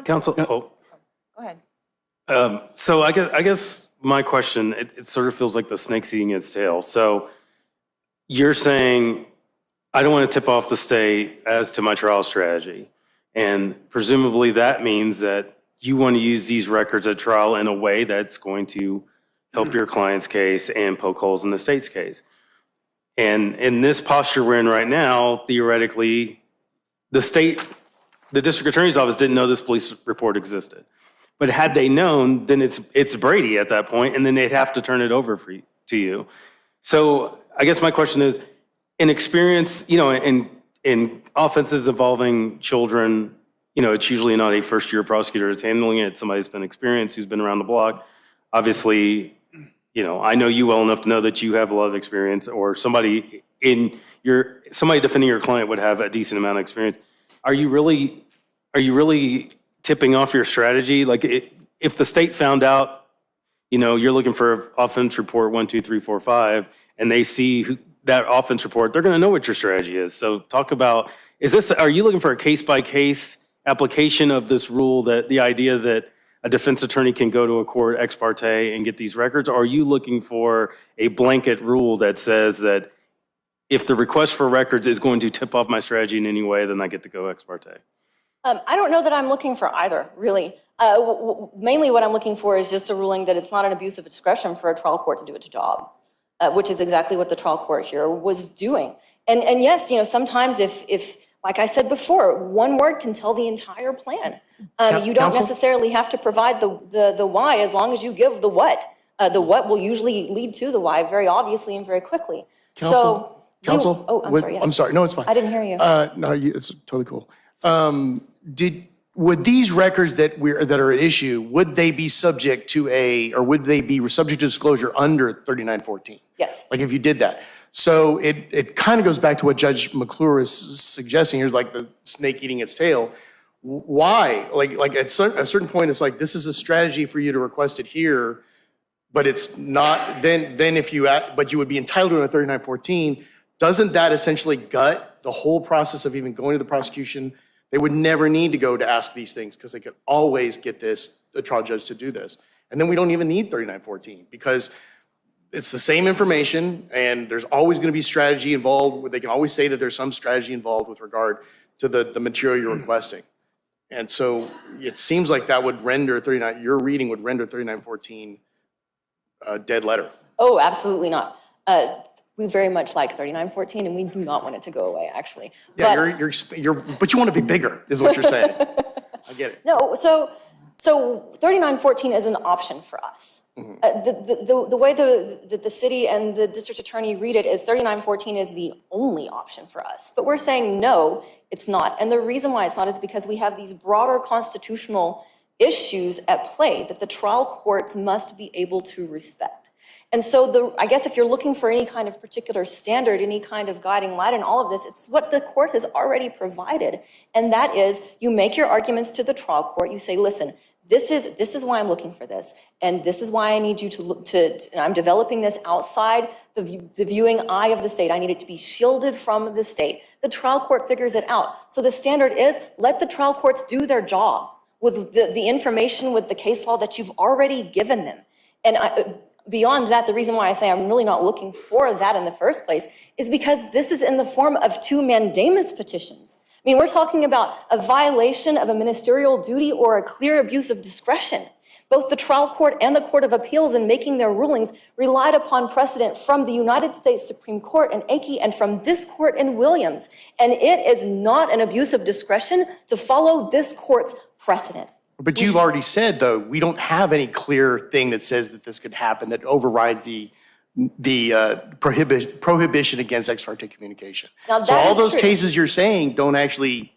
Counsel, Go ahead. So I guess my question, it sort of feels like the snake's eating its tail. So you're saying, I don't want to tip off the state as to my trial strategy. And presumably that means that you want to use these records at trial in a way that's going to help your client's case and poke holes in the state's case. And in this posture we're in right now, theoretically, the district attorney's office didn't know this police report existed. But had they known, then it's Brady at that point, and then they'd have to turn it over to you. So I guess my question is, in experience, in offenses involving children, it's usually not a first-year prosecutor that's handling it. Somebody who's been experienced, who's been around the block. Obviously, I know you well enough to know that you have a lot of experience, or somebody defending your client would have a decent amount of experience. Are you really tipping off your strategy? Like, if the state found out, you're looking for offense report 1, 2, 3, 4, 5, and they see that offense report, they're going to know what your strategy is. So talk about, are you looking for a case-by-case application of this rule, that the idea that a defense attorney can go to a court ex parte and get these records? Or are you looking for a blanket rule that says that if the request for records is going to tip off my strategy in any way, then I get to go ex parte? I don't know that I'm looking for either, really. Mainly what I'm looking for is just a ruling that it's not an abuse of discretion for a trial court to do its job, which is exactly what the trial court here was doing. And yes, sometimes if like I said before, one word can tell the entire plan. You don't Counsel? necessarily have to provide the why, as long as you give the what. The what will usually lead to the why very obviously and very quickly. Counsel? I'm sorry, yes. I'm sorry. No, it's fine. I didn't hear you. No, it's totally cool. Would these records that are at issue, would they be subject to would they be subject to disclosure under 3914? Yes. Like if you did that. So it kind of goes back to what Judge McClure is suggesting. Here's like the snake eating its tail. Why? Like at a certain point, it's like, this is a strategy for you to request it here, but it's not, then but you would be entitled to it under 3914. Doesn't that essentially gut the whole process of even going to the prosecution? They would never need to go to ask these things because they could always get the trial judge to do this. And then we don't even need 3914 because it's the same information and there's always going to be strategy involved. They can always say that there's some strategy involved with regard to the material you're requesting. And so it seems like that would render your reading would render 3914 a dead letter. Oh, absolutely not. We very much like 3914, and we do not want it to go away, actually. Yeah, but you want to be bigger, is what you're saying. I get it. No, so 3914 is an option for us. The way the city and the district attorney read it is 3914 is the only option for us. But we're saying no, it's not. And the reason why it's not is because we have these broader constitutional issues at play that the trial courts must be able to respect. And so I guess if you're looking for any kind of particular standard, any kind of guiding light in all of this, it's what the court has already provided. And that is, you make your arguments to the trial court. You say, listen, this is why I'm looking for this. And this is why I need you to look I'm developing this outside the viewing eye of the state. I need it to be shielded from the state. The trial court figures it out. So the standard is, let the trial courts do their job with the information, with the case law that you've already given them. And beyond that, the reason why I say I'm really not looking for that in the first place is because this is in the form of 2 mandamus petitions. I mean, we're talking about a violation of a ministerial duty or a clear abuse of discretion. Both the trial court and the Court of Appeals in making their rulings relied upon precedent from the United States Supreme Court in Akey and from this court in Williams. And it is not an abuse of discretion to follow this court's precedent. But you've already said, though, we don't have any clear thing that says that this could happen that overrides the prohibition against ex parte communication. Now, So that all is those true. cases you're saying don't actually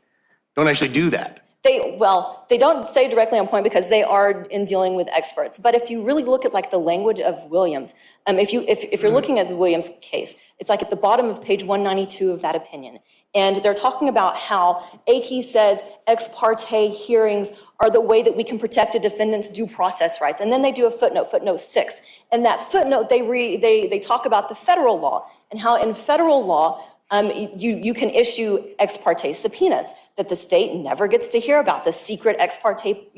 do that. They don't say directly on point because they are in dealing with experts. But if you really look at like the language of Williams, if you're looking at the Williams case, it's like at the bottom of page 192 of that opinion. And they're talking about how Akey says ex parte hearings are the way that we can protect a defendant's due process rights. And then they do a footnote 6. And that footnote, they talk about the federal law and how in federal law, you can issue ex parte subpoenas that the state never gets to hear about. The secret ex parte,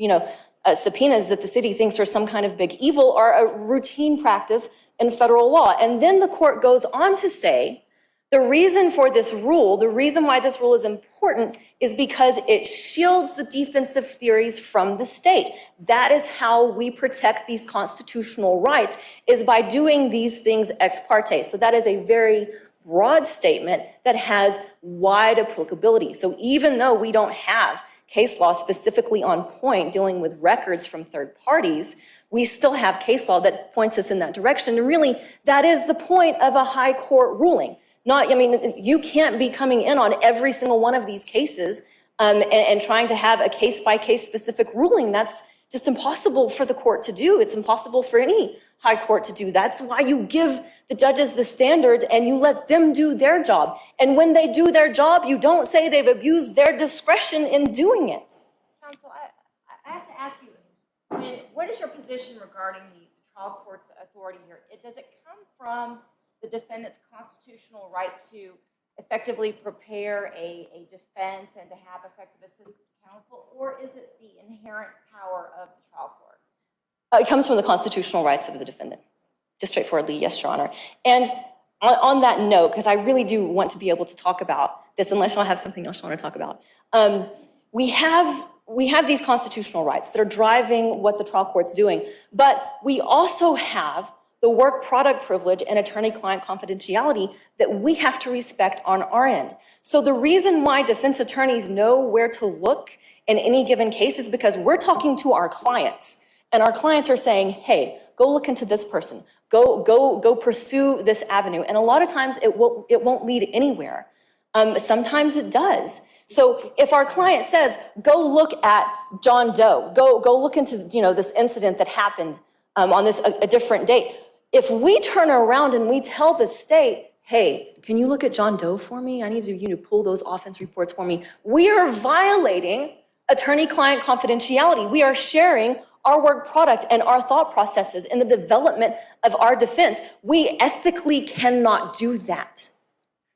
subpoenas that the city thinks are some kind of big evil are a routine practice in federal law. And then the court goes on to say The reason for this rule, the reason why this rule is important is because it shields the defensive theories from the state. That is how we protect these constitutional rights, is by doing these things ex parte. So that is a very broad statement that has wide applicability. So even though we don't have case law specifically on point dealing with records from third parties, we still have case law that points us in that direction. And really, that is the point of a high court ruling. You can't be coming in on every single one of these cases and trying to have a case-by-case specific ruling. That's just impossible for the court to do. It's impossible for any high court to do. That's why you give the judges the standard and you let them do their job. And when they do their job, you don't say they've abused their discretion in doing it. Counsel, I have to ask you, what is your position regarding the trial court's authority here? Does it come from the defendant's constitutional right to effectively prepare a defense and to have effective assistance counsel, or is it the inherent power of the trial court? It comes from the constitutional rights of the defendant. Just straightforwardly, yes, Your Honor. And on that note, because I really do want to be able to talk about this, unless y'all have something else you want to talk about, we have these constitutional rights that are driving what the trial court's doing, but we also have the work product privilege and attorney-client confidentiality that we have to respect on our end. So the reason why defense attorneys know where to look in any given case is because we're talking to our clients, and our clients are saying, hey, go look into this person, go pursue this avenue. And a lot of times it won't lead anywhere. Sometimes it does. So if our client says, go look at John Doe, go look into this incident that happened on a different date. If we turn around and we tell the state, hey, can you look at John Doe for me? I need you to pull those offense reports for me. We are violating attorney-client confidentiality. We are sharing our work product and our thought processes in the development of our defense. We ethically cannot do that.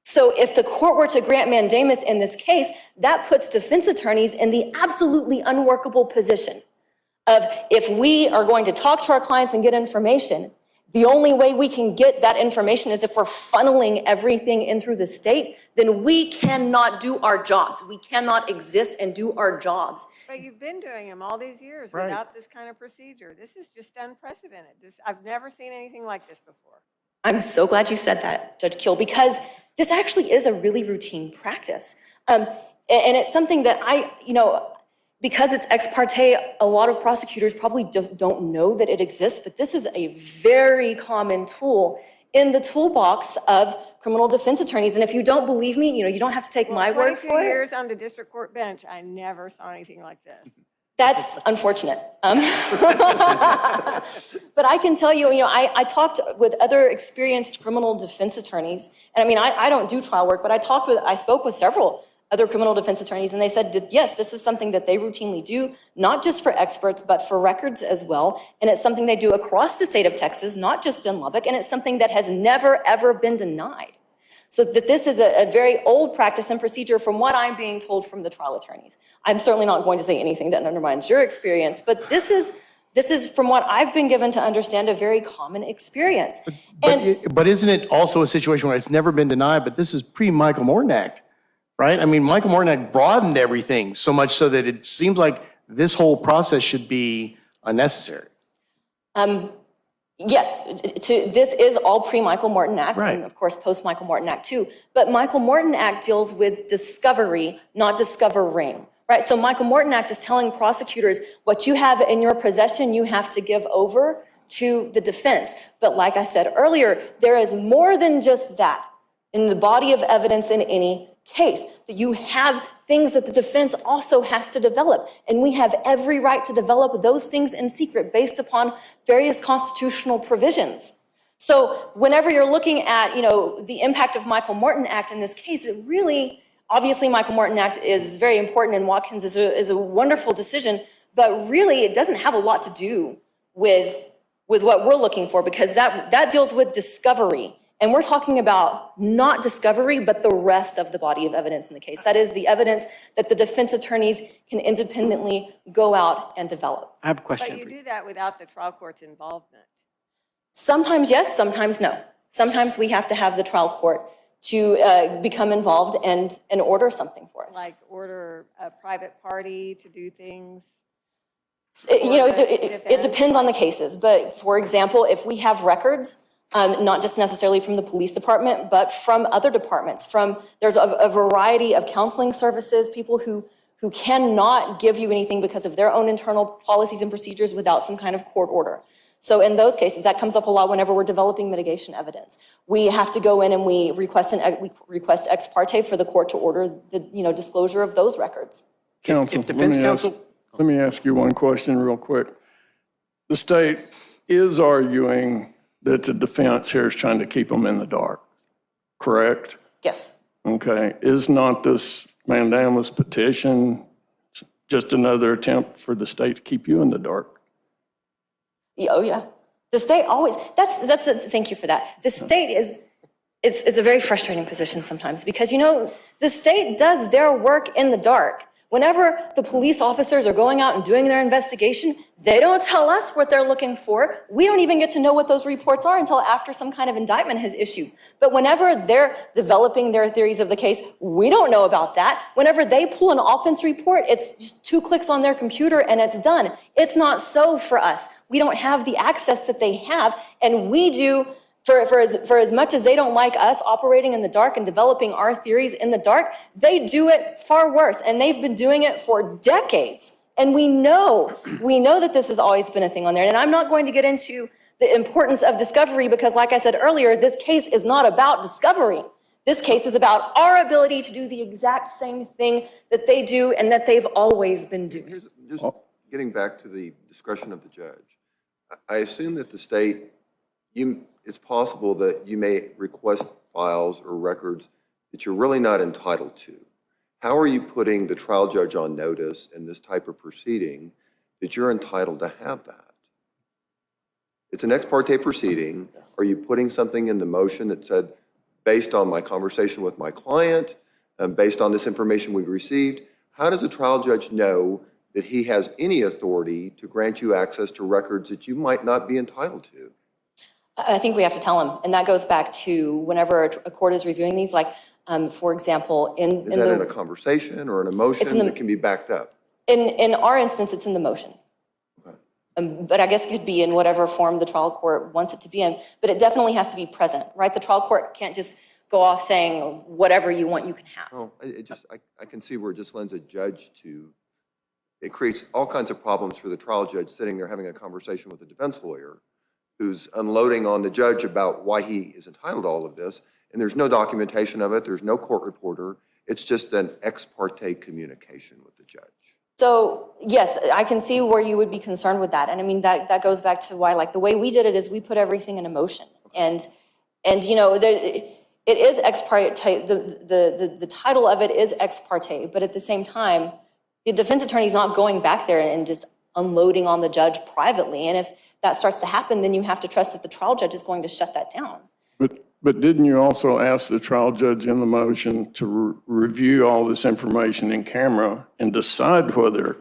So if the court were to grant mandamus in this case, that puts defense attorneys in the absolutely unworkable position of, if we are going to talk to our clients and get information, the only way we can get that information is if we're funneling everything in through the state, then we cannot do our jobs. We cannot exist and do our jobs. But you've been doing them all these years without this kind of procedure. This is just unprecedented. I've never seen anything like this before. I'm so glad you said that, Judge Kiel, because this actually is a really routine practice. And it's something that because it's ex parte, a lot of prosecutors probably don't know that it exists, but this is a very common tool in the toolbox of criminal defense attorneys. And if you don't believe me, you don't have to take my word for 22 it. years on the district court bench, I never saw anything like this. That's unfortunate. But I can tell you, I talked with other experienced criminal defense attorneys. And I don't do trial work, but I spoke with several other criminal defense attorneys, and they said that, yes, this is something that they routinely do, not just for experts, but for records as well. And it's something they do across the state of Texas, not just in Lubbock, and it's something that has never, ever been denied. So that this is a very old practice and procedure from what I'm being told from the trial attorneys. I'm certainly not going to say anything that undermines your experience, but this is from what I've been given to understand, a very common experience. But isn't it also a situation where it's never been denied, but this is pre-Michael Morton Act, right? Michael Morton Act broadened everything so much so that it seems like this whole process should be unnecessary. Yes, this is all pre-Michael Morton Act, Right. and of course post-Michael Morton Act too. But Michael Morton Act deals with discovery, not discovering, right? So Michael Morton Act is telling prosecutors what you have in your possession, you have to give over to the defense. But like I said earlier, there is more than just that in the body of evidence in any case, that you have things that the defense also has to develop. And we have every right to develop those things in secret based upon various constitutional provisions. So whenever you're looking at, the impact of Michael Morton Act in this case, it really, obviously Michael Morton Act is very important and Watkins is a wonderful decision, but really it doesn't have a lot to do with what we're looking for, because that deals with discovery. And we're talking about not discovery, but the rest of the body of evidence in the case. That is the evidence that the defense attorneys can independently go out and develop. I have a question But you for you. do that without the trial court's involvement. Sometimes yes, sometimes no. Sometimes we have to have the trial court to become involved and order something for us. Like order a private party to do things? You know, it depends on the cases, but for example, if we have records, not just necessarily from the police department, but from other departments, there's a variety of counseling services, people who cannot give you anything because of their own internal policies and procedures without some kind of court order. So in those cases, that comes up a lot whenever we're developing mitigation evidence. We have to go in and we request ex parte for the court to order the disclosure of those records. Counsel, If defense counsel, let me ask you one question real quick. The state is arguing that the defense here is trying to keep them in the dark, correct? Yes. Okay. Is not this mandamus petition just another attempt for the state to keep you in the dark? Oh, yeah. The state always, thank you for that. The state is a very frustrating position sometimes because, the state does their work in the dark. Whenever the police officers are going out and doing their investigation, they don't tell us what they're looking for. We don't even get to know what those reports are until after some kind of indictment has issued. But whenever they're developing their theories of the case, we don't know about that. Whenever they pull an offense report, it's just 2 clicks on their computer and it's done. It's not so for us. We don't have the access that they have, and we do. For as much as they don't like us operating in the dark and developing our theories in the dark, they do it far worse, and they've been doing it for decades. And we know that this has always been a thing on there. And I'm not going to get into the importance of discovery because, like I said earlier, this case is not about discovery. This case is about our ability to do the exact same thing that they do and that they've always been doing. Just getting back to the discretion of the judge, I assume that the state, it's possible that you may request files or records that you're really not entitled to. How are you putting the trial judge on notice in this type of proceeding that you're entitled to have that? It's an ex parte proceeding. Yes. Are you putting something in the motion that said, based on my conversation with my client, based on this information we've received, how does a trial judge know that he has any authority to grant you access to records that you might not be entitled to? I think we have to tell them, and that goes back to whenever a court is reviewing these, like, for example, Is that in a conversation or an emotion that can be backed up? In our instance, it's in the motion. Okay. But I guess it could be in whatever form the trial court wants it to be in, but it definitely has to be present, right? The trial court can't just go off saying whatever you want, you can have. Oh, I can see where it just lends a judge to, it creates all kinds of problems for the trial judge sitting there having a conversation with a defense lawyer who's unloading on the judge about why he is entitled to all of this, and there's no documentation of it, there's no court reporter, it's just an ex parte communication with the judge. So, yes, I can see where you would be concerned with that, and I mean, that goes back to why, like, the way we did it is we put everything in a motion, and it is ex parte, the title of it is ex parte, but at the same time, the defense attorney's not going back there and just unloading on the judge privately. And if that starts to happen, then you have to trust that the trial judge is going to shut that down. But didn't you also ask the trial judge in the motion to review all this information in camera and decide whether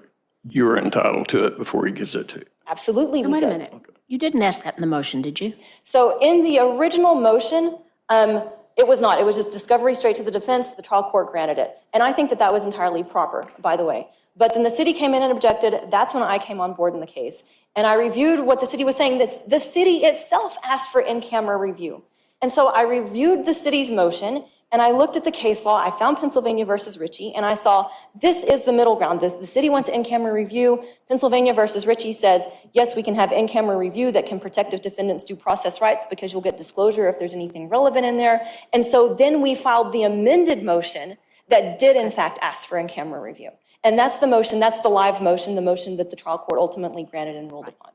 you were entitled to it before he gives it to you? Absolutely, we Wait did. a minute. You didn't ask that in the motion, did you? So in the original motion, it was not. It was just discovery straight to the defense. The trial court granted it. And I think that was entirely proper, by the way. But then the city came in and objected. That's when I came on board in the case. And I reviewed what the city was saying. That the city itself asked for in-camera review. And so I reviewed the city's motion, and I looked at the case law. I found Pennsylvania versus Ritchie, and I saw this is the middle ground. The city wants in-camera review. Pennsylvania versus Ritchie says, yes, we can have in-camera review that can protect defendants' due process rights because you'll get disclosure if there's anything relevant in there. And so then we filed the amended motion that did, in fact, ask for in-camera review. And that's the motion, that's the live motion, the motion that the trial court ultimately granted and ruled upon.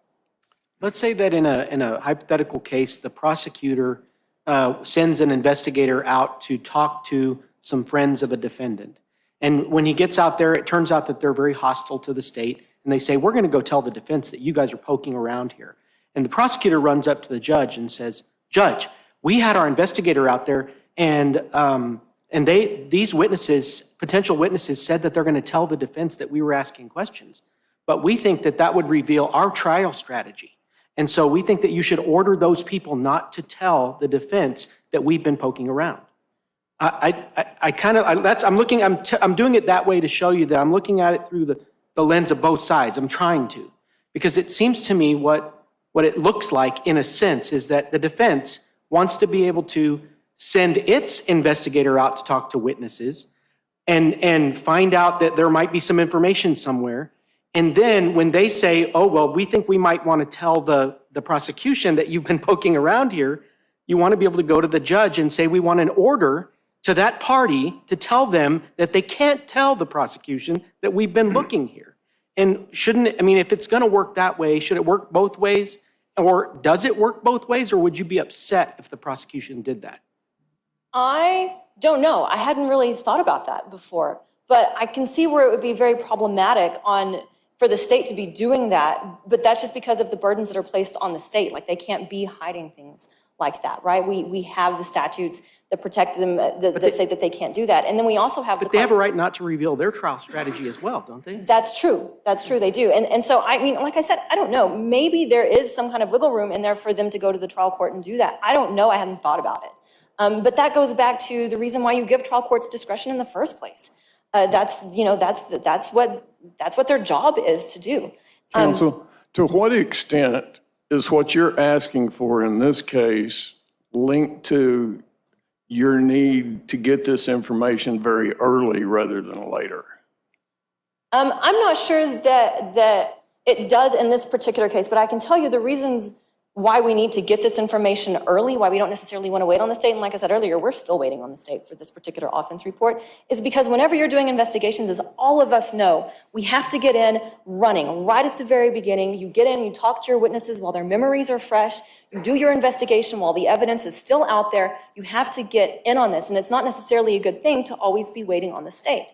let's say that in a hypothetical case, the prosecutor sends an investigator out to talk to some friends of a defendant. And when he gets out there, it turns out that they're very hostile to the state. And they say, we're going to go tell the defense that you guys are poking around here. And the prosecutor runs up to the judge and says, Judge, we had our investigator out there and these witnesses, potential witnesses, said that they're going to tell the defense that we were asking questions. But we think that that would reveal our trial strategy. And so we think that you should order those people not to tell the defense that we've been poking around. I'm doing it that way to show you that I'm looking at it through the lens of both sides. I'm trying to. Because it seems to me what it looks like, in a sense, is that the defense wants to be able to send its investigator out to talk to witnesses and find out that there might be some information somewhere. And then when they say, oh, well, we think we might want to tell the prosecution that you've been poking around here, you want to be able to go to the judge and say, we want an order to that party to tell them that they can't tell the prosecution that we've been looking here. And if it's going to work that way, should it work both ways? Or does it work both ways? Or would you be upset if the prosecution did that? I don't know. I hadn't really thought about that before, but I can see where it would be very problematic for the state to be doing that, but that's just because of the burdens that are placed on the state. Like, they can't be hiding things like that, right? We have the statutes that protect them, that say that they can't do that. And then we also have But they have a right not to reveal their trial strategy as well, don't they? That's true. That's true. They do. And so, I mean, like I said, I don't know. Maybe there is some kind of wiggle room in there for them to go to the trial court and do that. I don't know. I hadn't thought about it. But that goes back to the reason why you give trial courts discretion in the first place. That's what their job is to do. Counsel, to what extent is what you're asking for in this case linked to your need to get this information very early rather than later? I'm not sure that it does in this particular case, but I can tell you the reasons why we need to get this information early, why we don't necessarily want to wait on the state, and like I said earlier, we're still waiting on the state for this particular offense report, is because whenever you're doing investigations, as all of us know, we have to get in running right at the very beginning. You get in, you talk to your witnesses while their memories are fresh, you do your investigation while the evidence is still out there. You have to get in on this, and it's not necessarily a good thing to always be waiting on the state.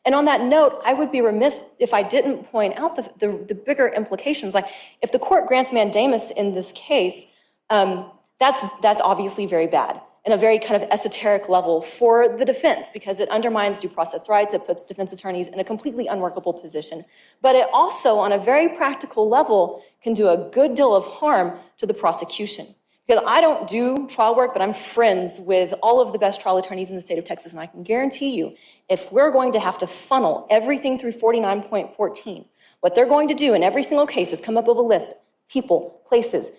And on that note, I would be remiss if I didn't point out the bigger implications. Like, if the court grants mandamus in this case, that's obviously very bad and a very kind of esoteric level for the defense, because it undermines due process rights. It puts defense attorneys in a completely unworkable position. But it also, on a very practical level, can do a good deal of harm to the prosecution. Because I don't do trial work, but I'm friends with all of the best trial attorneys in the state of Texas, and I can guarantee you, if we're going to have to funnel everything through 49.14, what they're going to do in every single case is come up with a list: people, places,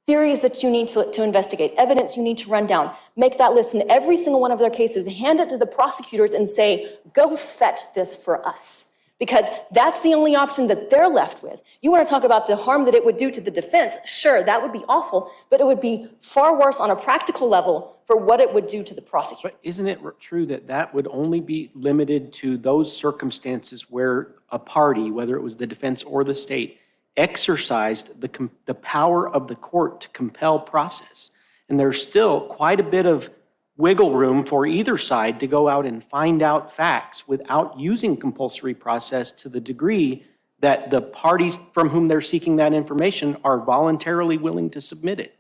theories that you need to investigate, evidence you need to run down. Make that list in every single one of their cases, hand it to the prosecutors and say, go fetch this for us. Because that's the only option that they're left with. You want to talk about the harm that it would do to the defense? Sure, that would be awful, but it would be far worse on a practical level for what it would do to the prosecutor. But isn't it true that that would only be limited to those circumstances where a party, whether it was the defense or the state, exercised the power of the court to compel process? And there's still quite a bit of wiggle room for either side to go out and find out facts without using compulsory process to the degree that the parties from whom they're seeking that information are voluntarily willing to submit it.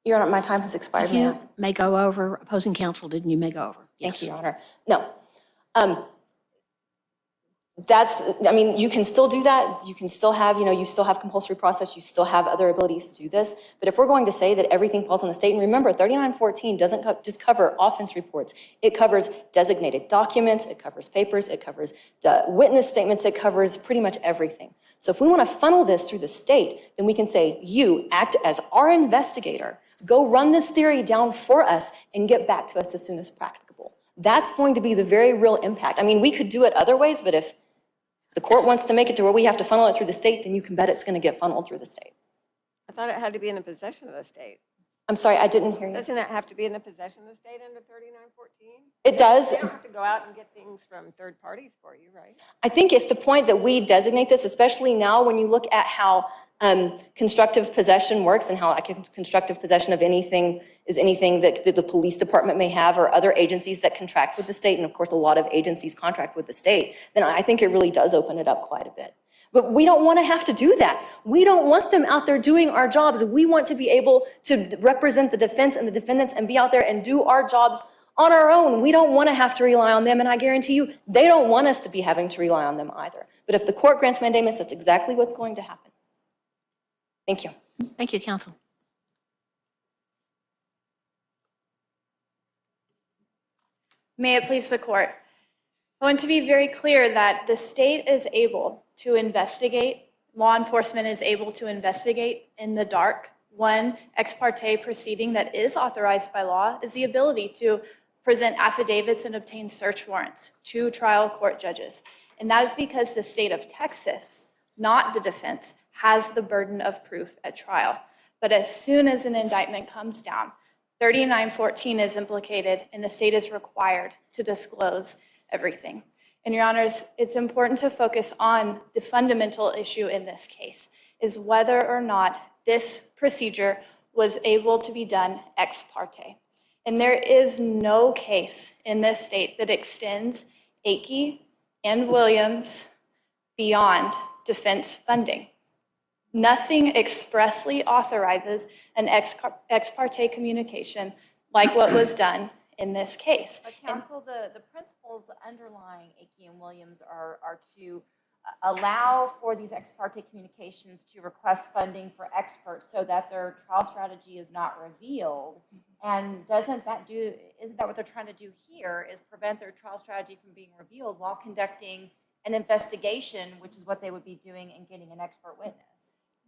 Your Honor, my time has expired. You may go over. Opposing counsel, didn't you may go over? Thank Yes. you, Your Honor. No. You can still do that. You can still have, you still have compulsory process. You still have other abilities to do this. But if we're going to say that everything falls on the state, and remember, 3914 doesn't just cover offense reports. It covers designated documents. It covers papers. It covers witness statements. It covers pretty much everything. So if we want to funnel this through the state, then we can say, you act as our investigator. Go run this theory down for us and get back to us as soon as practicable. That's going to be the very real impact. I mean, we could do it other ways, but if the court wants to make it to where we have to funnel it through the state, then you can bet it's going to get funneled through the state. I thought it had to be in the possession of the state. I'm sorry, I didn't hear you. Doesn't it have to be in the possession of the state under 3914? It does. They don't have to go out and get things from third parties for you, right? I think if the point that we designate this, especially now when you look at how constructive possession works and how constructive possession of anything is anything that the police department may have or other agencies that contract with the state, and of course a lot of agencies contract with the state, then I think it really does open it up quite a bit. But we don't want to have to do that. We don't want them out there doing our jobs. We want to be able to represent the defense and the defendants and be out there and do our jobs on our own. We don't want to have to rely on them, and I guarantee you, they don't want us to be having to rely on them either. But if the court grants mandamus, that's exactly what's going to happen. Thank you. Thank you, counsel. May it please the court. I want to be very clear that the state is able to investigate, law enforcement is able to investigate in the dark. One ex parte proceeding that is authorized by law is the ability to present affidavits and obtain search warrants to trial court judges. And that is because the state of Texas, not the defense, has the burden of proof at trial. But as soon as an indictment comes down, 3914 is implicated and the state is required to disclose everything. And Your Honors, it's important to focus on the fundamental issue in this case, is whether or not this procedure was able to be done ex parte. And there is no case in this state that extends Akey and Williams beyond defense funding. Nothing expressly authorizes an ex parte communication like what was done in this case. But counsel, the principles underlying Akey and Williams are to allow for these ex parte communications to request funding for experts so that their trial strategy is not revealed. And isn't that what they're trying to do here, is prevent their trial strategy from being revealed while conducting an investigation, which is what they would be doing in getting an expert witness?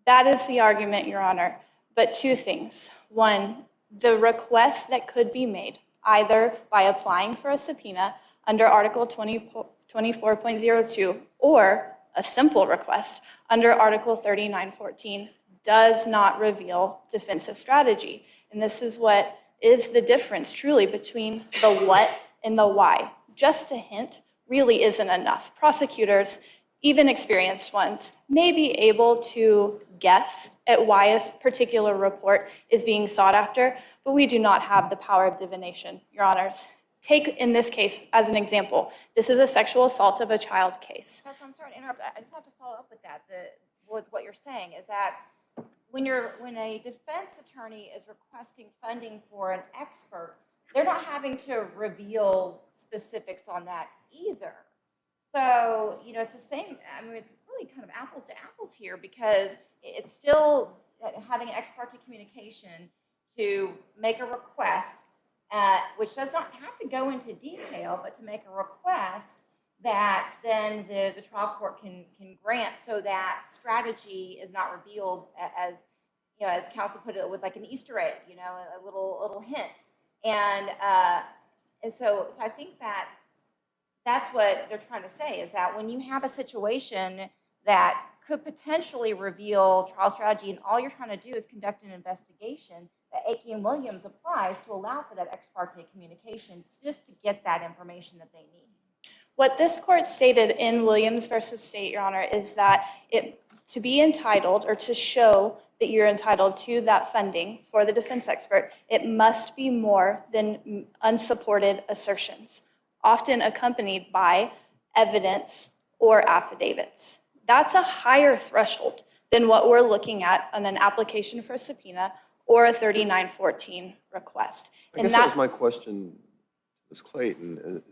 That is the argument, Your Honor. But two things. One, the request that could be made either by applying for a subpoena under Article 24.02 or a simple request under Article 3914 does not reveal defensive strategy. And this is what is the difference truly between the what and the why. Just a hint really isn't enough. Prosecutors, even experienced ones, may be able to guess at why a particular report is being sought after, but we do not have the power of divination, Your Honors. Take, in this case, as an example, this is a sexual assault of a child case. I'm sorry to interrupt. I just have to follow up with that. With what you're saying is that when a defense attorney is requesting funding for an expert, they're not having to reveal specifics on that either. So, it's the same. I mean, it's really kind of apples to apples here, because it's still having an ex parte communication to make a request, which does not have to go into detail, but to make a request that then the trial court can grant, so that strategy is not revealed as counsel put it, with like an Easter egg, a little hint. And so I think that's what they're trying to say, is that when you have a situation that could potentially reveal trial strategy, and all you're trying to do is conduct an investigation, that Akey and Williams applies to allow for that ex parte communication just to get that information that they need. What this court stated in Williams versus State, Your Honor, is that to be entitled, or to show that you're entitled to that funding for the defense expert, it must be more than unsupported assertions, often accompanied by evidence or affidavits. That's a higher threshold than what we're looking at on an application for a subpoena or a 3914 request. I guess that was my question, Ms. Clayton,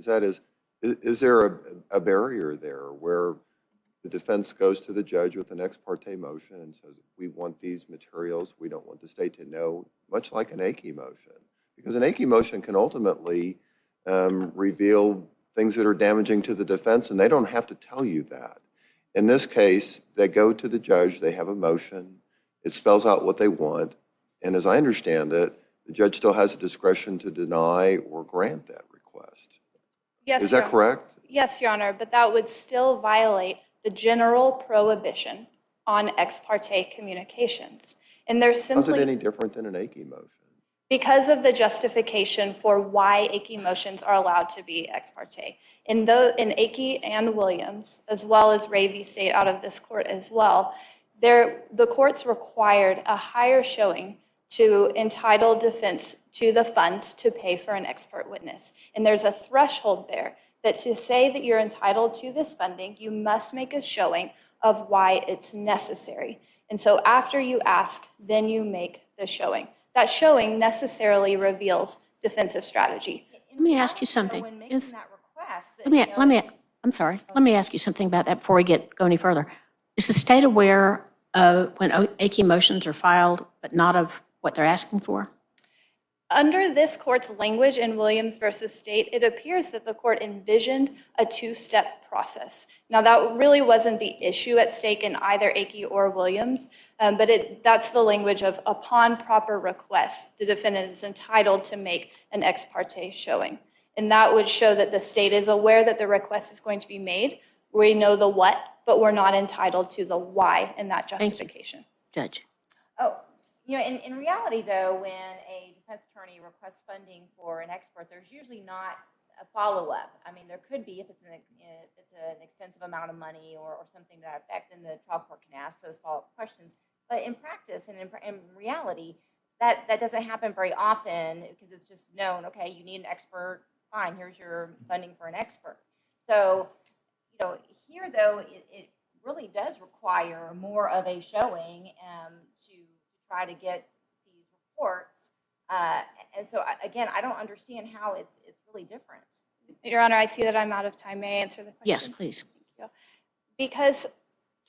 is there a barrier there where the defense goes to the judge with an ex parte motion and says, we want these materials, we don't want the state to know, much like an Akey motion? Because an Akey motion can ultimately reveal things that are damaging to the defense, and they don't have to tell you that. In this case, they go to the judge, they have a motion, it spells out what they want, and as I understand it, the judge still has the discretion to deny or grant that request. Yes, Is that correct? Yes, Your Honor, but that would still violate the general prohibition on ex parte communications. And there's simply... How's it any different than an Akey motion? Because of the justification for why Akey motions are allowed to be ex parte. In Akey and Williams, as well as Ray v. State out of this court as well, the courts required a higher showing to entitle defense to the funds to pay for an expert witness. And there's a threshold there that to say that you're entitled to this funding, you must make a showing of why it's necessary. And so after you ask, then you make the showing. That showing necessarily reveals defensive strategy. Let me ask you something. When making that request, I'm sorry. Let me ask you something about that before we go any further. Is the state aware of when Akey motions are filed, but not of what they're asking for? Under this court's language in Williams versus State, it appears that the court envisioned a two-step process. Now, that really wasn't the issue at stake in either Akey or Williams, but that's the language of upon proper request, the defendant is entitled to make an ex parte showing. And that would show that the state is aware that the request is going to be made. We know the what, but we're not entitled to the why in that justification. Judge. Oh, in reality, though, when a defense attorney requests funding for an expert, there's usually not a follow-up. I mean, there could be if it's an extensive amount of money or something to that effect, then the trial court can ask those follow-up questions. But in practice and in reality, that doesn't happen very often because it's just known, okay, you need an expert, fine, here's your funding for an expert. So, here, though, it really does require more of a showing to try to get these reports. And so, again, I don't understand how it's really different. Your Honor, I see that I'm out of time. May I answer the question? Yes, please. Thank you. Because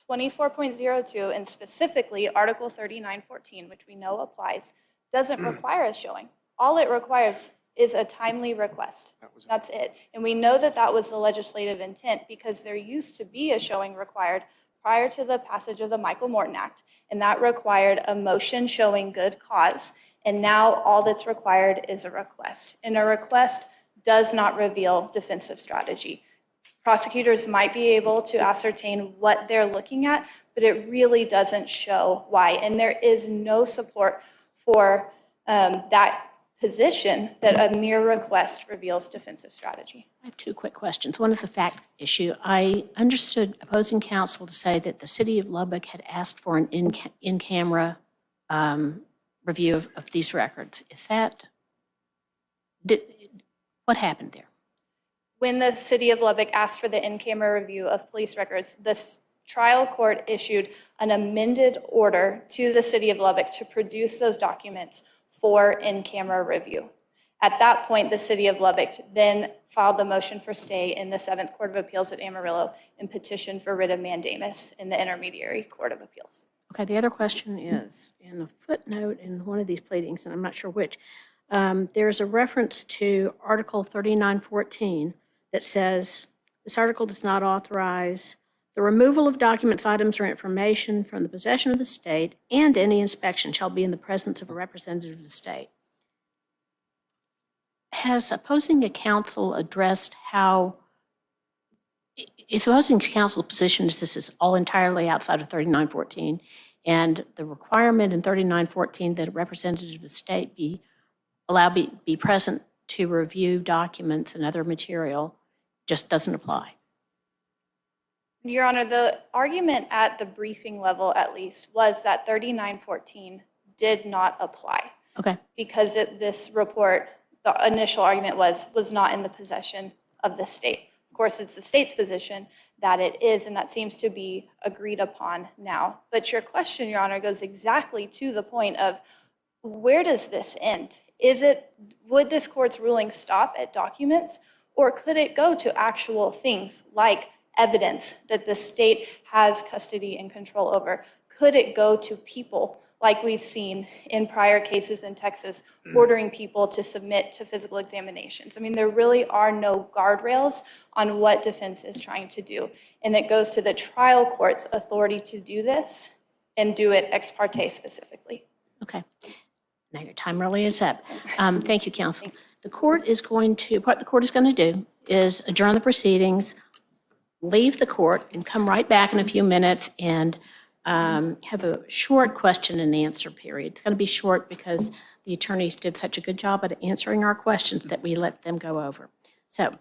24.02 and specifically Article 3914, which we know applies, doesn't require a showing. All it requires is a timely request. That's it. And we know that that was the legislative intent because there used to be a showing required prior to the passage of the Michael Morton Act, and that required a motion showing good cause. And now all that's required is a request. And a request does not reveal defensive strategy. Prosecutors might be able to ascertain what they're looking at, but it really doesn't show why. And there is no support for that position that a mere request reveals defensive strategy. I have two quick questions. One is a fact issue. I understood opposing counsel to say that the city of Lubbock had asked for an in-camera review of these records. Is that, what happened there? When the city of Lubbock asked for the in-camera review of police records, the trial court issued an amended order to the city of Lubbock to produce those documents for in-camera review. At that point, the city of Lubbock then filed the motion for stay in the 7th Court of Appeals at Amarillo and petitioned for writ of mandamus in the Intermediary Court of Appeals. Okay, the other question is, in a footnote in one of these pleadings, and I'm not sure which, there's a reference to Article 3914 that says, this article does not authorize the removal of documents, items, or information from the possession of the state, and any inspection shall be in the presence of a representative of the state. Has opposing counsel addressed how, is opposing counsel's position is this is all entirely outside of 3914, and the requirement in 3914 that a representative of the state be present to review documents and other material just doesn't apply? Your Honor, the argument at the briefing level, at least, was that 3914 did not apply. Okay. Because this report, the initial argument was not in the possession of the state. Of course, it's the state's position that it is, and that seems to be agreed upon now. But your question, Your Honor, goes exactly to the point of where does this end? Would this court's ruling stop at documents, or could it go to actual things like evidence that the state has custody and control over? Could it go to people, like we've seen in prior cases in Texas, ordering people to submit to physical examinations? I mean, there really are no guardrails on what defense is trying to do. And it goes to the trial court's authority to do this and do it ex parte specifically. Okay. Now your time really is up. Thank you, counsel. The court is going to, what the court is going to do is adjourn the proceedings, leave the court, and come right back in a few minutes and have a short question and answer period. It's going to be short because the attorneys did such a good job at answering our questions that we let them go over. So